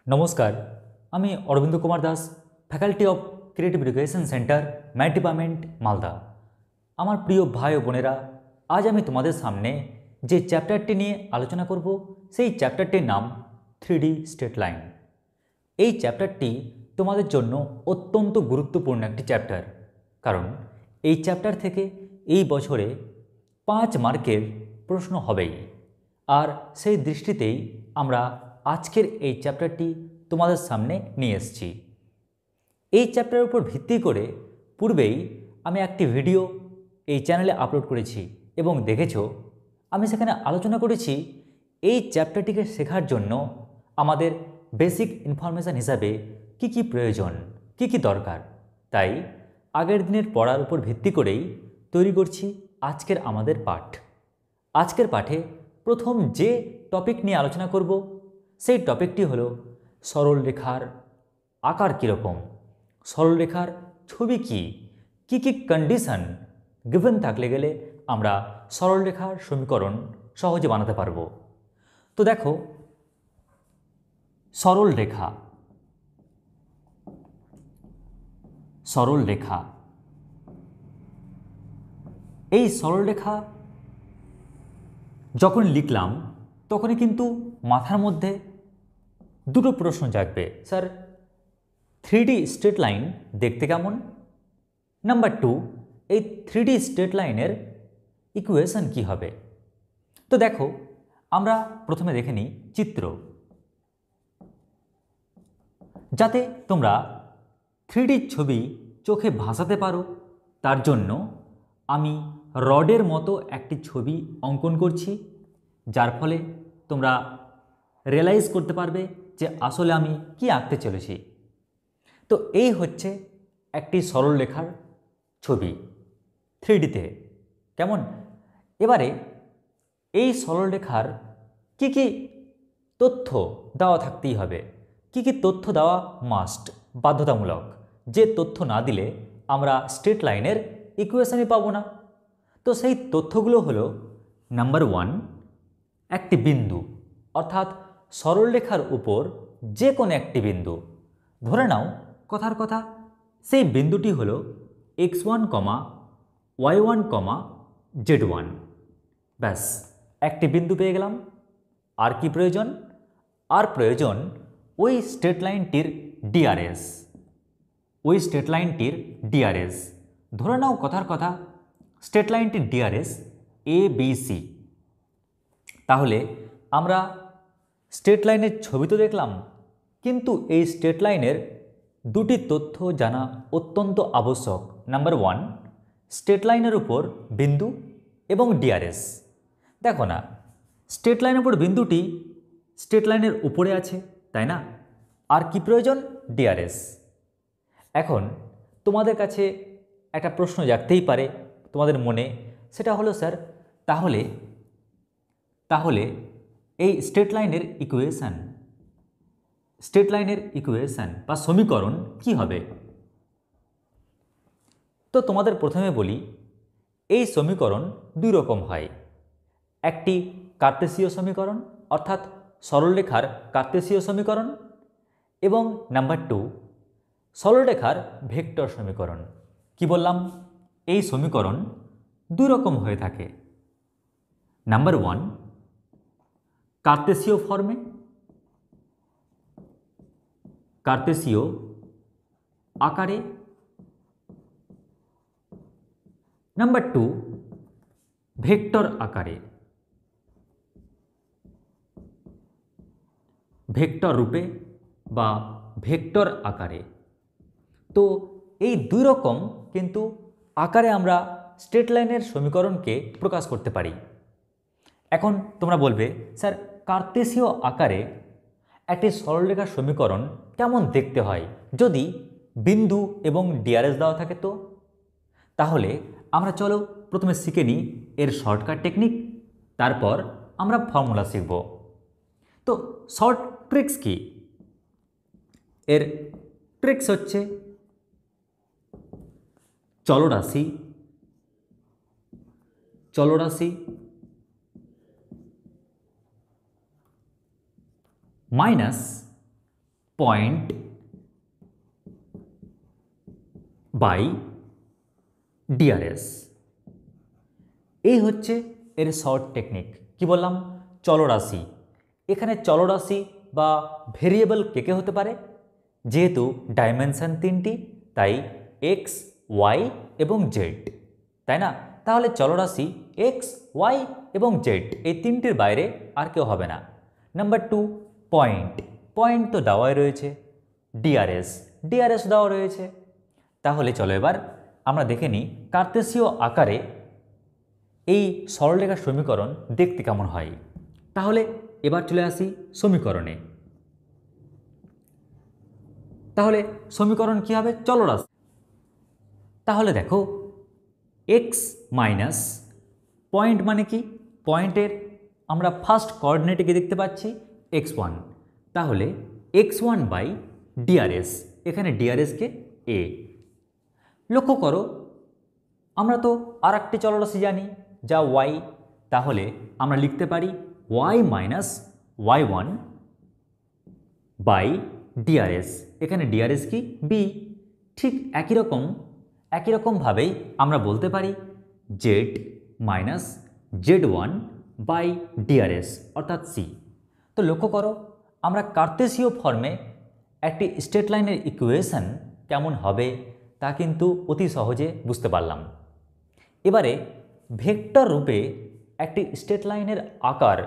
নমস্কার, আমি Arabinda Kumar Das, faculty of creative education centre, math department, Malda. আমার প্রিয় ভাই ও বোনেরা, আজ আমি তোমাদের সামনে যে চ্যাপ্টারটি নিয়ে আলোচনা করব সেই চ্যাপ্টারটির নাম 3D স্ট্রেট লাইন। এই চ্যাপ্টারটি তোমাদের জন্য অত্যন্ত গুরুত্বপূর্ণ একটি চ্যাপ্টার, কারণ এই চ্যাপ্টার থেকে এই বছরে 5 মার্কের প্রশ্ন হবেই। আর সেই দৃষ্টিতেই আমরা আজকের এই চ্যাপ্টারটি তোমাদের সামনে নিয়ে এসেছি। এই চ্যাপ্টারের উপর ভিত্তি করে পূর্বেই আমি একটি ভিডিও এই চ্যানেলে আপলোড করেছি এবং দেখেছো আমি সেখানে আলোচনা করেছি এই চ্যাপ্টারটিকে শেখার জন্য আমাদের বেসিক ইনফরমেশান হিসাবে কি প্রয়োজন, কি দরকার। তাই আগের দিনের পড়ার উপর ভিত্তি করেই তৈরি করছি আজকের আমাদের পাঠ। আজকের পাঠে প্রথম যে টপিক নিয়ে আলোচনা করব সেই টপিকটি হলো সরলরেখার আকার কীরকম, সরলরেখার ছবি কি কন্ডিশন গিভেন থাকলে গেলে আমরা সরলরেখার সমীকরণ সহজে বানাতে পারবো। তো দেখো, সরলরেখা এই সরলরেখা যখন লিখলাম তখনই কিন্তু মাথার মধ্যে দুটো প্রশ্ন জাগবে, স্যার 3D স্ট্রেট লাইন দেখতে কেমন, নাম্বার 2 এই 3D স্ট্রেট লাইনের ইকুয়েশন কি হবে। তো দেখো, আমরা প্রথমে দেখে নিই চিত্র, যাতে তোমরা 3D ছবি চোখে ভাসাতে পারো। তার জন্য আমি রডের মতো একটি ছবি অঙ্কন করছি, যার ফলে তোমরা রিয়েলাইজ করতে পারবে যে আসলে আমি কি আঁকতে চলেছি। তো এই হচ্ছে একটি সরলরেখার ছবি 3Dতে, কেমন। এবারে এই সরলরেখার কি তথ্য দেওয়া থাকতেই হবে, কি তথ্য দেওয়া মাস্ট, বাধ্যতামূলক। যে তথ্য না দিলে আমরা স্ট্রেট লাইনের ইকুয়েশনই পাবো না। তো সেই তথ্যগুলো হলো, নাম্বার 1 একটি বিন্দু, অর্থাৎ সরলরেখার উপর যে কোনো একটি বিন্দু। ধরে নাও কথার কথা সেই বিন্দুটি হলো x1, y1, z1। ব্যাস, একটি বিন্দু পেয়ে গেলাম। আর কি প্রয়োজন? আর প্রয়োজন ওই স্ট্রেট লাইনটির ডিআরএস। ধরে নাও কথার কথা স্ট্রেট লাইনটির ডিআরএস ABC। তাহলে আমরা স্ট্রেট লাইনের ছবি তো দেখলাম, কিন্তু এই স্ট্রেট লাইনের দুটি তথ্য জানা অত্যন্ত আবশ্যক। নাম্বার 1 স্ট্রেট লাইনের উপর বিন্দু এবং ডিআরএস। দেখো না, স্ট্রেট লাইনের উপর বিন্দুটি স্ট্রেট লাইনের উপরে আছে, তাই না? আর কি প্রয়োজন? ডিআরএস। এখন তোমাদের কাছে একটা প্রশ্ন জাগতেই পারে তোমাদের মনে, সেটা হলো, স্যার তাহলে এই স্ট্রেট লাইনের ইকুয়েশন বা সমীকরণ কি হবে? তো তোমাদের প্রথমে বলি, এই সমীকরণ দুই রকম হয়। একটি কার্তেশীয় সমীকরণ, অর্থাৎ সরলরেখার কার্তেশীয় সমীকরণ, এবং নাম্বার 2 সরলরেখার ভেক্টর সমীকরণ। কি বললাম? এই সমীকরণ দুই রকম হয়ে থাকে। নাম্বার 1 কার্তেশীয় ফর্মে, কার্তেশীয় আকারে। নাম্বার 2 ভেক্টর আকারে, ভেক্টর রূপে বা ভেক্টর আকারে। তো এই দুই রকম কিন্তু আকারে আমরা স্ট্রেট লাইনের সমীকরণকে প্রকাশ করতে পারি। এখন তোমরা বলবে, স্যার কার্তেশীয় আকারে একটি সরলরেখার সমীকরণ কেমন দেখতে হয় যদি বিন্দু এবং ডিআরএস দেওয়া থাকে? তো তাহলে আমরা চলো প্রথমে শিখে নিই এর শর্টকাট টেকনিক, তারপর আমরা ফর্মুলা শিখব। তো শর্ট ট্রিক্স কি? এর ট্রিক্স হচ্ছে চলরাশি মাইনাস পয়েন্ট বাই ডিআরএস। এই হচ্ছে এর শর্ট টেকনিক। কি বললাম? চলরাশি। এখানে চলরাশি বা ভেরিয়েবল কে হতে পারে? যেহেতু ডাইমেনশন তিনটি, তাই এক্স, ওয়াই এবং জেড, তাই না? তাহলে চলরাশি এক্স, ওয়াই এবং জেড এই তিনটির বাইরে আর কেউ হবে না। Number 2, point. পয়েন্ট তো দেওয়াই রয়েছে। ডিআরএস, ডিআরএস দেওয়া রয়েছে। তাহলে চলো এবার আমরা দেখে নিই কার্তেশীয় আকারে এই সরলরেখার সমীকরণ দেখতে কেমন হয়। তাহলে এবার চলে আসি সমীকরণে। তাহলে সমীকরণ কি হবে? চলরাশি। তাহলে দেখো এক্স মাইনাস পয়েন্ট মানে কি? পয়েন্টের আমরা ফার্স্ট কোঅর্ডিনেটে দেখতে পাচ্ছি x1। তাহলে x1 বাই ডিআরএস, এখানে ডিআরএসকে এ। লক্ষ্য করো আমরা তো আর একটি চলরাশি জানি যা y, তাহলে আমরা লিখতে পারি y minus y1 by DRS, এখানে ডিআরএস কি? বি। ঠিক একই রকমভাবেই আমরা বলতে পারি Z minus Z one by DRS অর্থাৎ সি। তো লক্ষ্য করো আমরা কার্তেশীয় ফর্মে একটি স্ট্রেট লাইনের ইকুয়েশন কেমন হবে তা কিন্তু অতি সহজে বুঝতে পারলাম। এবারে ভেক্টর রূপে একটি স্ট্রেট লাইনের আকার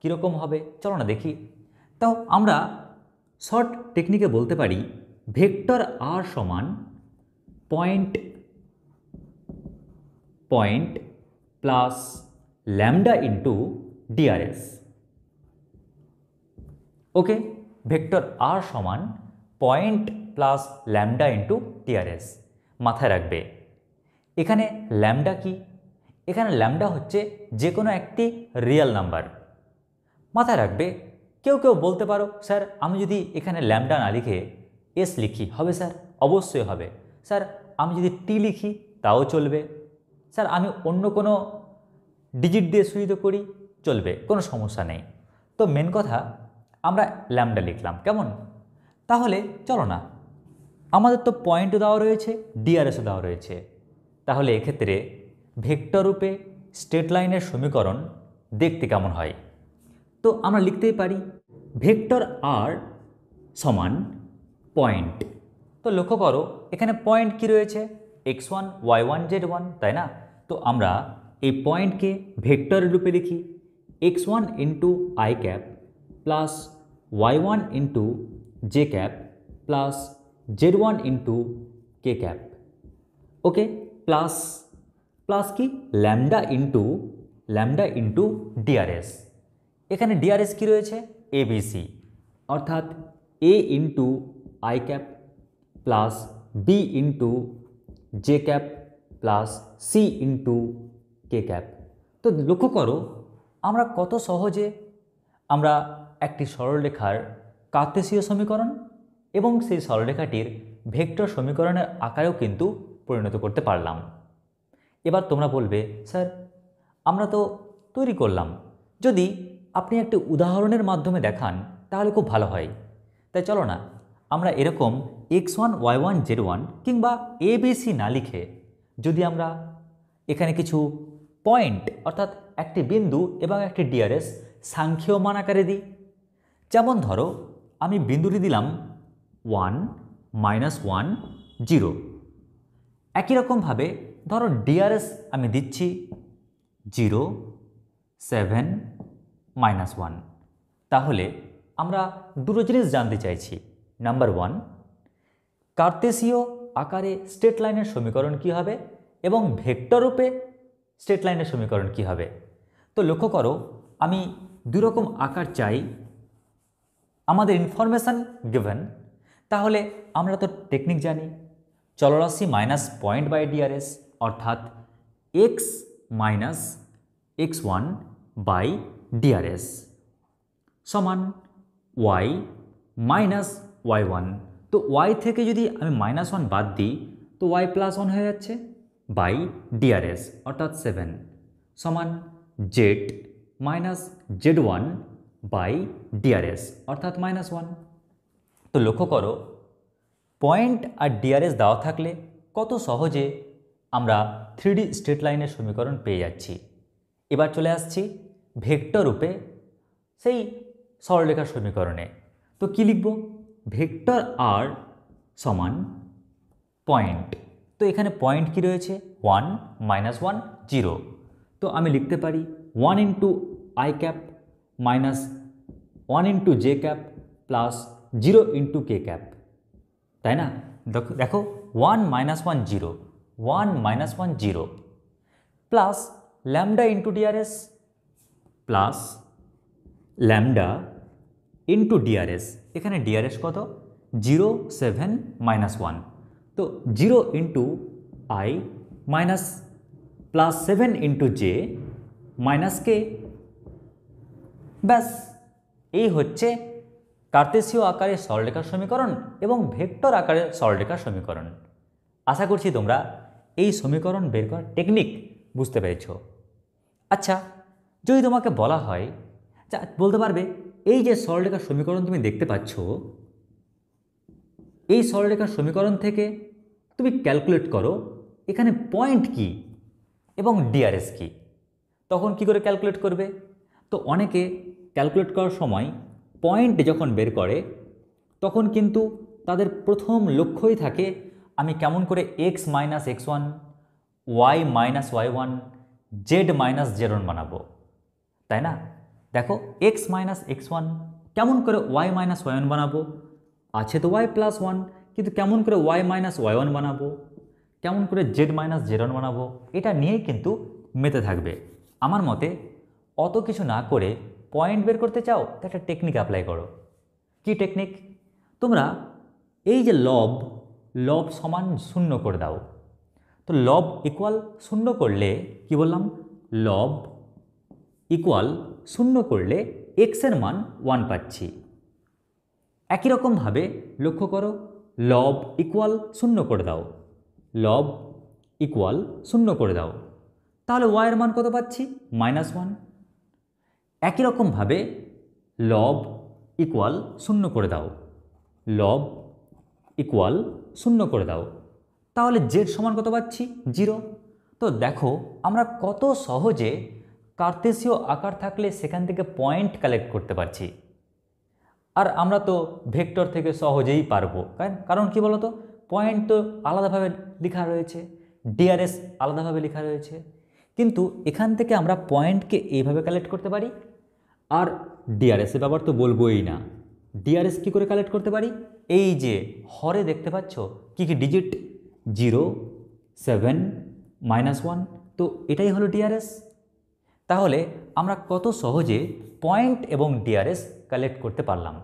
কীরকম হবে চলো না দেখি। তাও আমরা শর্ট টেকনিকে বলতে পারি ভেক্টর আর সমান point plus lambda into DRS. Okay, vector R সমান point plus lambda into DRS. মাথায় রাখবে এখানে ল্যামডা কি? এখানে ল্যামডা হচ্ছে যে কোনো একটি রিয়েল নাম্বার। মাথায় রাখবে কেউ বলতে পারো স্যার আমি যদি এখানে ল্যামডা না লিখে এস লিখি হবে স্যার? অবশ্যই হবে। স্যার আমি যদি টি লিখি তাও চলবে। স্যার আমি অন্য কোনো ডিজিট দিয়ে শুরু করি চলবে, কোনো সমস্যা নেই। তো মেন কথা আমরা ল্যামডা লিখলাম, কেমন? তাহলে চলো না, আমাদের তো পয়েন্টও দেওয়া রয়েছে, ডিআরএসও দেওয়া রয়েছে। তাহলে এক্ষেত্রে ভেক্টর রূপে স্ট্রেট লাইনের সমীকরণ দেখতে কেমন হয়? তো আমরা লিখতেই পারি ভেক্টর আর সমান পয়েন্ট। তো লক্ষ্য করো এখানে পয়েন্ট কি রয়েছে? x1 y1 z1, তাই না? তো আমরা এই পয়েন্টকে ভেক্টর রূপে লিখি x1 into I cap plus y1 into J cap plus z1 into K cap. Okay, plus কি? Lambda into DRS. এখানে ডিআরএস কি রয়েছে? এবিসি, অর্থাৎ A into I cap plus B into J cap plus C into K cap. তো লক্ষ্য করো আমরা কত সহজে আমরা একটি সরলরেখার কার্তেশীয় সমীকরণ এবং সেই সরলরেখাটির ভেক্টর সমীকরণের আকারেও কিন্তু পরিণত করতে পারলাম। এবার তোমরা বলবে স্যার আমরা তো তৈরি করলাম, যদি আপনি একটি উদাহরণের মাধ্যমে দেখান তাহলে খুব ভালো হয়। তাই চলো না আমরা এরকম x1 y1 z1 কিংবা এবিসি না লিখে যদি আমরা এখানে কিছু পয়েন্ট অর্থাৎ একটি বিন্দু এবং একটি ডিআরএস সাংখ্যীয় মান আকারে দিই। যেমন ধরো আমি বিন্দুটি দিলাম 1 -1 0। একই রকমভাবে ধরো ডিআরএস আমি দিচ্ছি 0 7 -1। তাহলে আমরা দুটো জিনিস জানতে চাইছি। নাম্বার 1, কার্তেশীয় আকারে স্ট্রেট লাইনের সমীকরণ কি হবে এবং ভেক্টর রূপে স্ট্রেট লাইনের সমীকরণ কি হবে। তো লক্ষ্য করো আমি দুই রকম আকার চাই, আমাদের ইনফরমেশান গিভেন। তাহলে আমরা তো টেকনিক জানি, চলরাশি মাইনাস পয়েন্ট বাই ডিআরএস অর্থাৎ x minus x1 by DRS সমান y মাইনাস y1। তো y থেকে যদি আমি -1 বাদ দিই তো y +1 হয়ে যাচ্ছে বাই ডিআরএস অর্থাৎ 7 সমান z minus z1 by DRS অর্থাৎ -1। তো লক্ষ্য করো, পয়েন্ট আর ডিআরএস দেওয়া থাকলে কত সহজে আমরা 3D স্ট্রেট লাইনের সমীকরণ পেয়ে যাচ্ছি। এবার চলে আসছি ভেক্টর রূপে সেই সরলরেখার সমীকরণে। তো কি লিখব? ভেক্টর আর সমান পয়েন্ট। তো এখানে পয়েন্ট কি রয়েছে? 1 -1 0। তো আমি লিখতে পারি 1 into I cap minus 1 into J cap plus 0 into K cap, তাই না? দেখো 1 -1 0, 1 -1 0 plus lambda into DRS plus lambda into DRS. এখানে ডিআরএস কত? 0 7 -1। তো 0 into I minus plus 7 into J minus K. ব্যাস, এই হচ্ছে কার্তেসীয় আকারের সরলরেখার সমীকরণ এবং ভেক্টর আকারের সরলরেখার সমীকরণ। আশা করছি তোমরা এই সমীকরণ বের করার টেকনিক বুঝতে পেরেছ। আচ্ছা, যদি তোমাকে বলা হয়, বলতে পারবে এই যে সরলরেখার সমীকরণ তুমি দেখতে পাচ্ছ, এই সরলরেখার সমীকরণ থেকে তুমি ক্যালকুলেট করো এখানে পয়েন্ট কি এবং ডিআরএস কি। তখন কি করে ক্যালকুলেট করবে? তো অনেকে ক্যালকুলেট করার সময় পয়েন্ট যখন বের করে তখন কিন্তু তাদের প্রথম লক্ষ্যই থাকে আমি কেমন করে x minus x1, y minus y1, z minus z1 বানাবো, তাই না? দেখো x মাইনাস x1 কেমন করে y মাইনাস y1 বানাবো? আছে তো y প্লাস 1, কিন্তু কেমন করে y মাইনাস y1 বানাবো, কেমন করে z মাইনাস z1 বানাবো, এটা নিয়েই কিন্তু মেতে থাকবে। আমার মতে অত কিছু না করে পয়েন্ট বের করতে চাও তো একটা টেকনিক অ্যাপ্লাই করো। কি টেকনিক? তোমরা এই যে লব সমান 0 করে দাও। তো লব ইকুয়াল 0 করলে কি বললাম? লব ইকুয়াল 0 করলে x এর মান 1 পাচ্ছি। একই রকমভাবে লক্ষ্য করো, লব ইকুয়াল 0 করে দাও, লব ইকুয়াল 0 করে দাও, তাহলে y এর মান কত পাচ্ছি? -1। একই রকমভাবে লব ইকুয়াল 0 করে দাও, লব ইকুয়াল 0 করে দাও, তাহলে z সমান কত পাচ্ছি? 0। তো দেখো আমরা কত সহজে কার্তেসীয় আকার থাকলে সেখান থেকে পয়েন্ট কালেক্ট করতে পারছি। আর আমরা তো ভেক্টর থেকে সহজেই পারবো, কারণ কি বলতো, পয়েন্ট তো আলাদাভাবে লেখা রয়েছে, ডিআরএস আলাদাভাবে লেখা রয়েছে, কিন্তু এখান থেকে আমরা পয়েন্টকে এইভাবে কালেক্ট করতে পারি। আর ডিআরএসের ব্যাপার তো বলবোই না। ডিআরএস কী করে কালেক্ট করতে পারি? এই যে হরে দেখতে পাচ্ছ কি কি ডিজিট, 0 7 -1, তো এটাই হলো ডিআরএস। তাহলে আমরা কত সহজে পয়েন্ট এবং ডিআরএস কালেক্ট করতে পারলাম।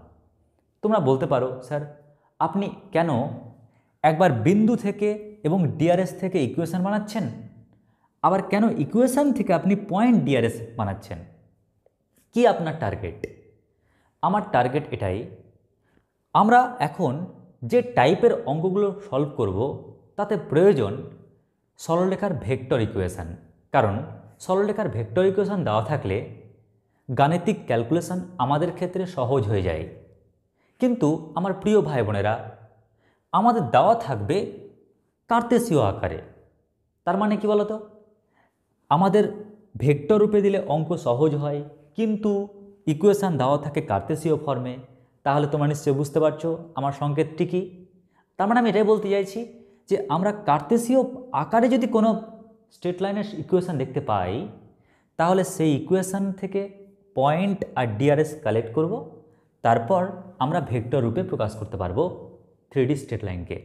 তোমরা বলতে পারো, স্যার আপনি কেন একবার বিন্দু থেকে এবং ডিআরএস থেকে ইকুয়েশন বানাচ্ছেন, আবার কেন ইকুয়েশন থেকে আপনি পয়েন্ট ডিআরএস বানাচ্ছেন? কি আপনার টার্গেট? আমার টার্গেট এটাই, আমরা এখন যে টাইপের অঙ্কগুলো সলভ করব তাতে প্রয়োজন সরলরেখার ভেক্টর ইকুয়েশন। কারণ সরলরেখার ভেক্টর ইকুয়েশন দেওয়া থাকলে গাণিতিক ক্যালকুলেশন আমাদের ক্ষেত্রে সহজ হয়ে যায়। কিন্তু আমার প্রিয় ভাই বোনেরা, আমাদের দেওয়া থাকবে কার্তেসীয় আকারে। তার মানে কি বলতো, আমাদের ভেক্টর রূপে দিলে অঙ্ক সহজ হয়, কিন্তু ইকুয়েশান দেওয়া থাকে কার্তেসীয় ফর্মে। তাহলে তোমরা নিশ্চয়ই বুঝতে পারছো আমার সংকেতটি কী। তার মানে আমি এটাই বলতে চাইছি যে আমরা কার্তেসীয় আকারে যদি কোনো স্ট্রেট লাইনের ইকুয়েশান দেখতে পাই, তাহলে সেই ইকুয়েশান থেকে পয়েন্ট আর ডিআরএস কালেক্ট করব, তারপর আমরা ভেক্টর রূপে প্রকাশ করতে পারবো 3D স্ট্রেট লাইনকে।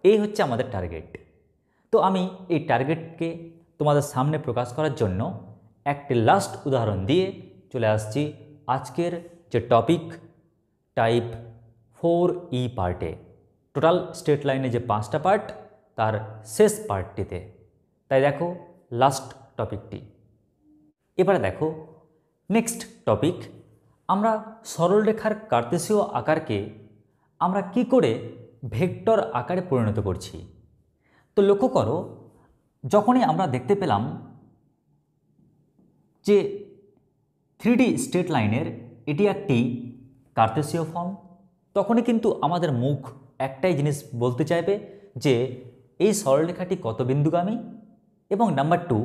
এই হচ্ছে আমাদের টার্গেট। তো আমি এই টার্গেটকে তোমাদের সামনে প্রকাশ করার জন্য একটি লাস্ট উদাহরণ দিয়ে চলে আসছি আজকের যে টপিক টাইপ 4E পার্টে। টোটাল স্ট্রেট লাইনে যে 5টা পার্ট তার শেষ পার্টটিতে। তাই দেখো লাস্ট টপিকটি। এবারে দেখো নেক্সট টপিক, আমরা সরলরেখার কার্তেসীয় আকারকে আমরা কি করে ভেক্টর আকারে পরিণত করছি। তো লক্ষ্য করো, যখনই আমরা দেখতে পেলাম যে 3D স্ট্রেট লাইনের এটি একটি কার্তেসীয় ফর্ম, তখনই কিন্তু আমাদের মুখ একটাই জিনিস বলতে চাইবে যে এই সরলরেখাটি কত বিন্দুগামী এবং নাম্বার 2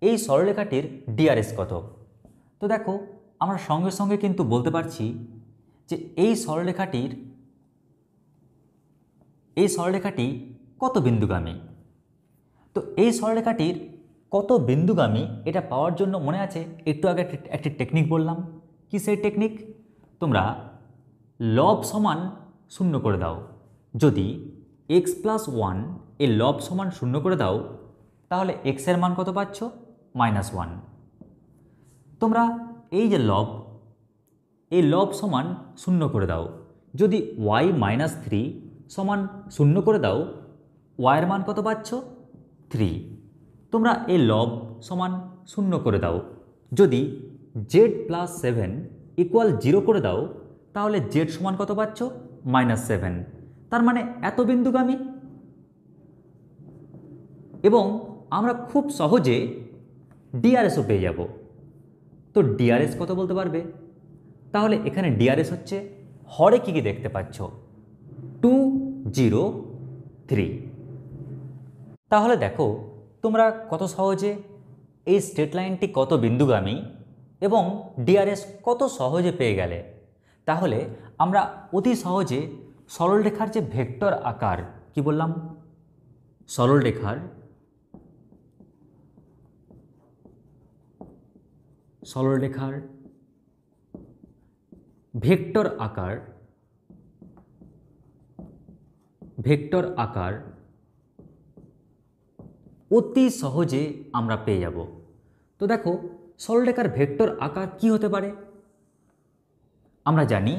এই সরলরেখাটির ডিআরএস কত। তো দেখো আমরা সঙ্গে সঙ্গে কিন্তু বলতে পারছি যে এই সরলরেখাটি কত বিন্দুগামী। তো এই সরলরেখাটির কত বিন্দুগামী এটা পাওয়ার জন্য মনে আছে একটু আগে একটি টেকনিক বললাম। কি সেই টেকনিক? তোমরা লব সমান 0 করে দাও। যদি x+1 এর লব সমান 0 করে দাও তাহলে x এর মান কত পাচ্ছ? -1। তোমরা এই যে লব, এই লব সমান 0 করে দাও। যদি y-3 সমান 0 করে দাও, y এর মান কত পাচ্ছ? 3। তোমরা এই লব সমান 0 করে দাও। যদি z+7 = 0 করে দাও তাহলে z সমান কত পাচ্ছ? -7। তার মানে এত বিন্দুগামী। এবং আমরা খুব সহজে ডিআরএসও পেয়ে যাব। তো ডিআরএস কত বলতে পারবে? তাহলে এখানে ডিআরএস হচ্ছে হরে কি কি দেখতে পাচ্ছ? 2, 0, 3। তাহলে দেখো তোমরা কত সহজে এই স্ট্রেট লাইনটি কত বিন্দুগামী এবং ডিআরএস কত সহজে পেয়ে গেলে। তাহলে আমরা অতি সহজে সরলরেখার যে ভেক্টর আকার, কি বললাম? সরলরেখার ভেক্টর আকার অতি সহজে আমরা পেয়ে যাব। তো দেখো সরলরেখার ভেক্টর আকার কি হতে পারে? আমরা জানি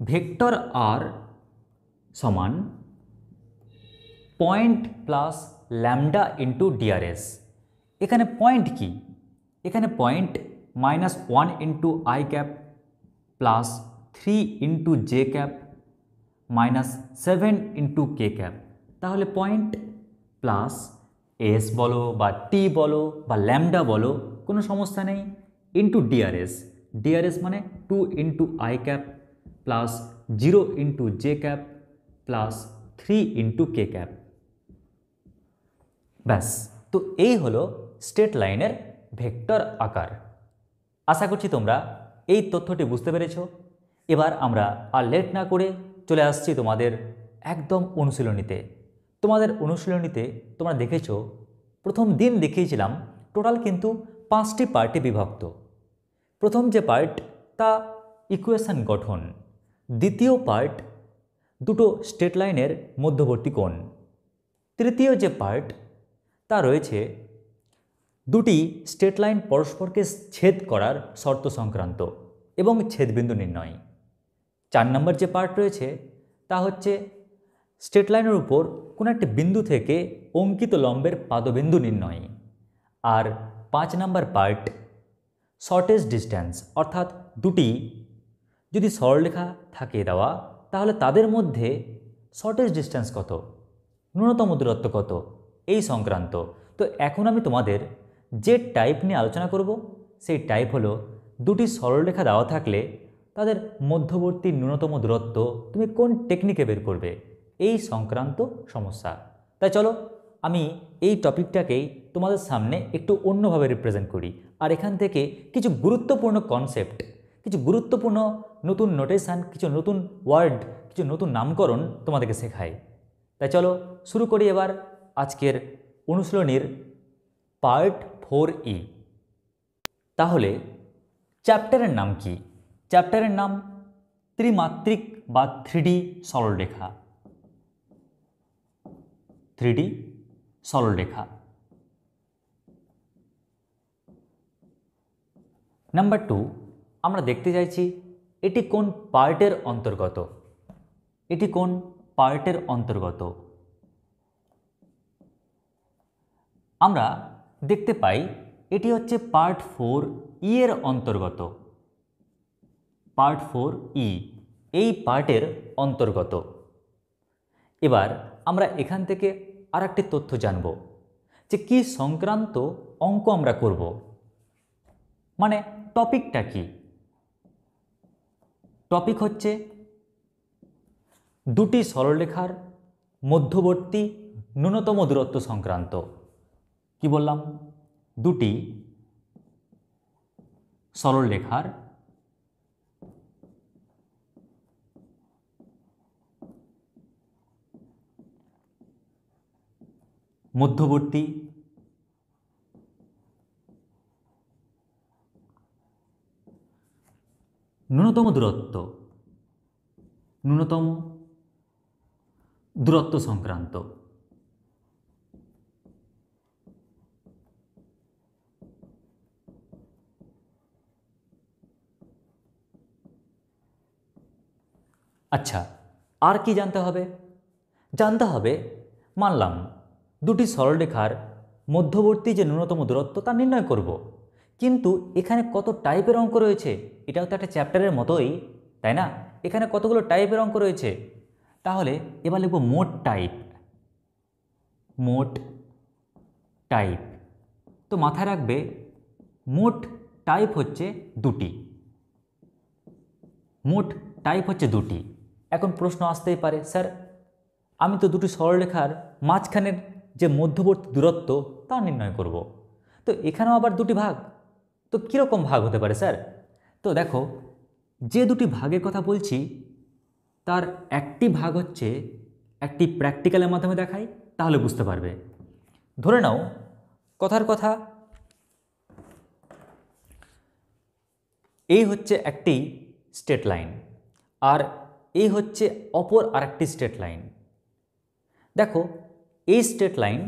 ভেক্টর আর সমান point plus lambda into DRS. এখানে পয়েন্ট কি? এখানে point -1 into I cap plus 3 into J cap -7 into K cap. তাহলে পয়েন্ট প্লাস এস বলো বা টি বলো বা ল্যামডা বলো, কোনো সমস্যা নেই, ইন্টু ডিআরএস মানে 2 into I cap plus 0 into J cap plus 3 into K cap. ব্যাস, তো এই হলো স্ট্রেট লাইনের ভেক্টর আকার। আশা করছি তোমরা এই তথ্যটি বুঝতে পেরেছ। এবার আমরা আর লেট না করে চলে আসছি তোমাদের একদম অনুশীলনীতে। তোমাদের অনুশীলনীতে তোমরা দেখেছ প্রথম দিন দেখিয়েছিলাম টোটাল কিন্তু 5টি পার্টে বিভক্ত। প্রথম যে পার্ট তা ইকুয়েশন গঠন, দ্বিতীয় পার্ট দুটো স্ট্রেট লাইনের মধ্যবর্তী কোণ, তৃতীয় যে পার্ট তা রয়েছে দুটি স্ট্রেট লাইন পরস্পরকে ছেদ করার শর্ত সংক্রান্ত এবং ছেদবিন্দু নির্ণয়। 4 নম্বর যে পার্ট রয়েছে তা হচ্ছে স্ট্রেট লাইনের উপর কোনো একটি বিন্দু থেকে অঙ্কিত লম্বের পাদবিন্দু নির্ণয়। আর 5 নম্বর পার্ট শর্টেজ ডিস্ট্যান্স, অর্থাৎ দুটি যদি সরলরেখা থাকে দেওয়া তাহলে তাদের মধ্যে শর্টেজ ডিস্ট্যান্স কত, ন্যূনতম দূরত্ব কত, এই সংক্রান্ত। তো এখন আমি তোমাদের যে টাইপ নিয়ে আলোচনা করব সেই টাইপ হলো দুটি সরলরেখা দেওয়া থাকলে তাদের মধ্যবর্তী ন্যূনতম দূরত্ব তুমি কোন টেকনিকে বের করবে, এই সংক্রান্ত সমস্যা। তাই চলো আমি এই টপিকটাকেই তোমাদের সামনে একটু অন্যভাবে রিপ্রেজেন্ট করি আর এখান থেকে কিছু গুরুত্বপূর্ণ কনসেপ্ট, কিছু গুরুত্বপূর্ণ নতুন নোটেশন, কিছু নতুন ওয়ার্ড, কিছু নতুন নামকরণ তোমাদেরকে শেখাই। তাই চলো শুরু করি এবার আজকের অনুশীলনীর পার্ট 4E। তাহলে চ্যাপ্টারের নাম কি? চ্যাপ্টারের নাম ত্রিমাত্রিক বা 3D সরলরেখা। 3D সরলরেখা। নাম্বার 2 আমরা দেখতে চাইছি এটি কোন পার্টের অন্তর্গত। এটি কোন পার্টের অন্তর্গত? আমরা দেখতে পাই এটি হচ্ছে পার্ট 4E এর অন্তর্গত। পার্ট 4E এই পার্টের অন্তর্গত। এবার আমরা এখান থেকে আরেকটি তথ্য জানব যে কি সংক্রান্ত অঙ্ক আমরা করব, মানে টপিকটা কি। টপিক হচ্ছে দুটি সরলরেখার মধ্যবর্তী ন্যূনতম দূরত্ব সংক্রান্ত। কি বললাম? দুটি সরলরেখার মধ্যবর্তী ন্যূনতম দূরত্ব সংক্রান্ত। আচ্ছা, আর কি জানতে হবে? জানতে হবে, মানলাম দুটি সরলরেখার মধ্যবর্তী যে ন্যূনতম দূরত্ব তা নির্ণয় করব, কিন্তু এখানে কত টাইপের অঙ্ক রয়েছে, এটাও তো একটা চ্যাপ্টারের মতোই, তাই না? এখানে কতগুলো টাইপের অঙ্ক রয়েছে। তাহলে এবার লিখব মোট টাইপ। তো মাথায় রাখবে মোট টাইপ হচ্ছে দুটি। এখন প্রশ্ন আসতেই পারে, স্যার আমি তো দুটি সরলরেখার মাঝখানের যে মধ্যবর্তী দূরত্ব তা নির্ণয় করব, তো এখানেও আবার দুটি ভাগ, তো কীরকম ভাগ হতে পারে স্যার? তো দেখো, যে দুটি ভাগের কথা বলছি তার একটি ভাগ হচ্ছে একটি প্র্যাকটিক্যালের মাধ্যমে দেখাই, তাহলে বুঝতে পারবে। ধরে নাও, কথার কথা, এই হচ্ছে একটি স্ট্রেট লাইন, আর এই হচ্ছে অপর আরেকটি স্ট্রেট লাইন। দেখো, এই স্ট্রেট লাইন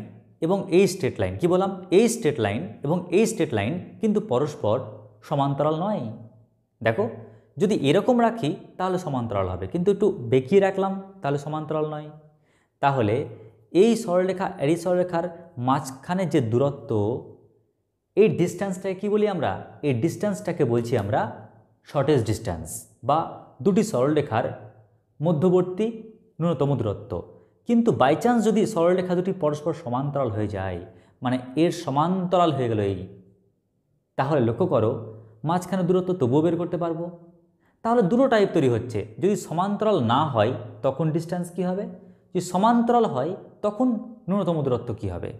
এবং এই স্ট্রেট লাইন, কি বললাম? এই স্ট্রেট লাইন এবং এই স্ট্রেট লাইন কিন্তু পরস্পর সমান্তরাল নয়। দেখো, যদি এরকম রাখি তাহলে সমান্তরাল হবে, কিন্তু একটু বেঁকিয়ে রাখলাম তাহলে সমান্তরাল নয়। তাহলে এই সরলরেখা আর এই সরলরেখার মাঝখানে যে দূরত্ব, এই ডিস্ট্যান্সটাকে কি বলি আমরা? এই ডিস্ট্যান্সটাকে বলছি আমরা শর্টেজ ডিস্ট্যান্স, বা দুটি সরলরেখার মধ্যবর্তী ন্যূনতম দূরত্ব। কিন্তু বাই চান্স যদি সরলরেখা দুটি পরস্পর সমান্তরাল হয়ে যায়, মানে এর সমান্তরাল হয়ে গেল এই, তাহলে লক্ষ্য করো মাঝখানে দূরত্ব তবুও বের করতে পারবো। তাহলে দুটো টাইপ তৈরি হচ্ছে। যদি সমান্তরাল না হয় তখন ডিস্ট্যান্স কি হবে, যদি সমান্তরাল হয় তখন ন্যূনতম দূরত্ব কি হবে।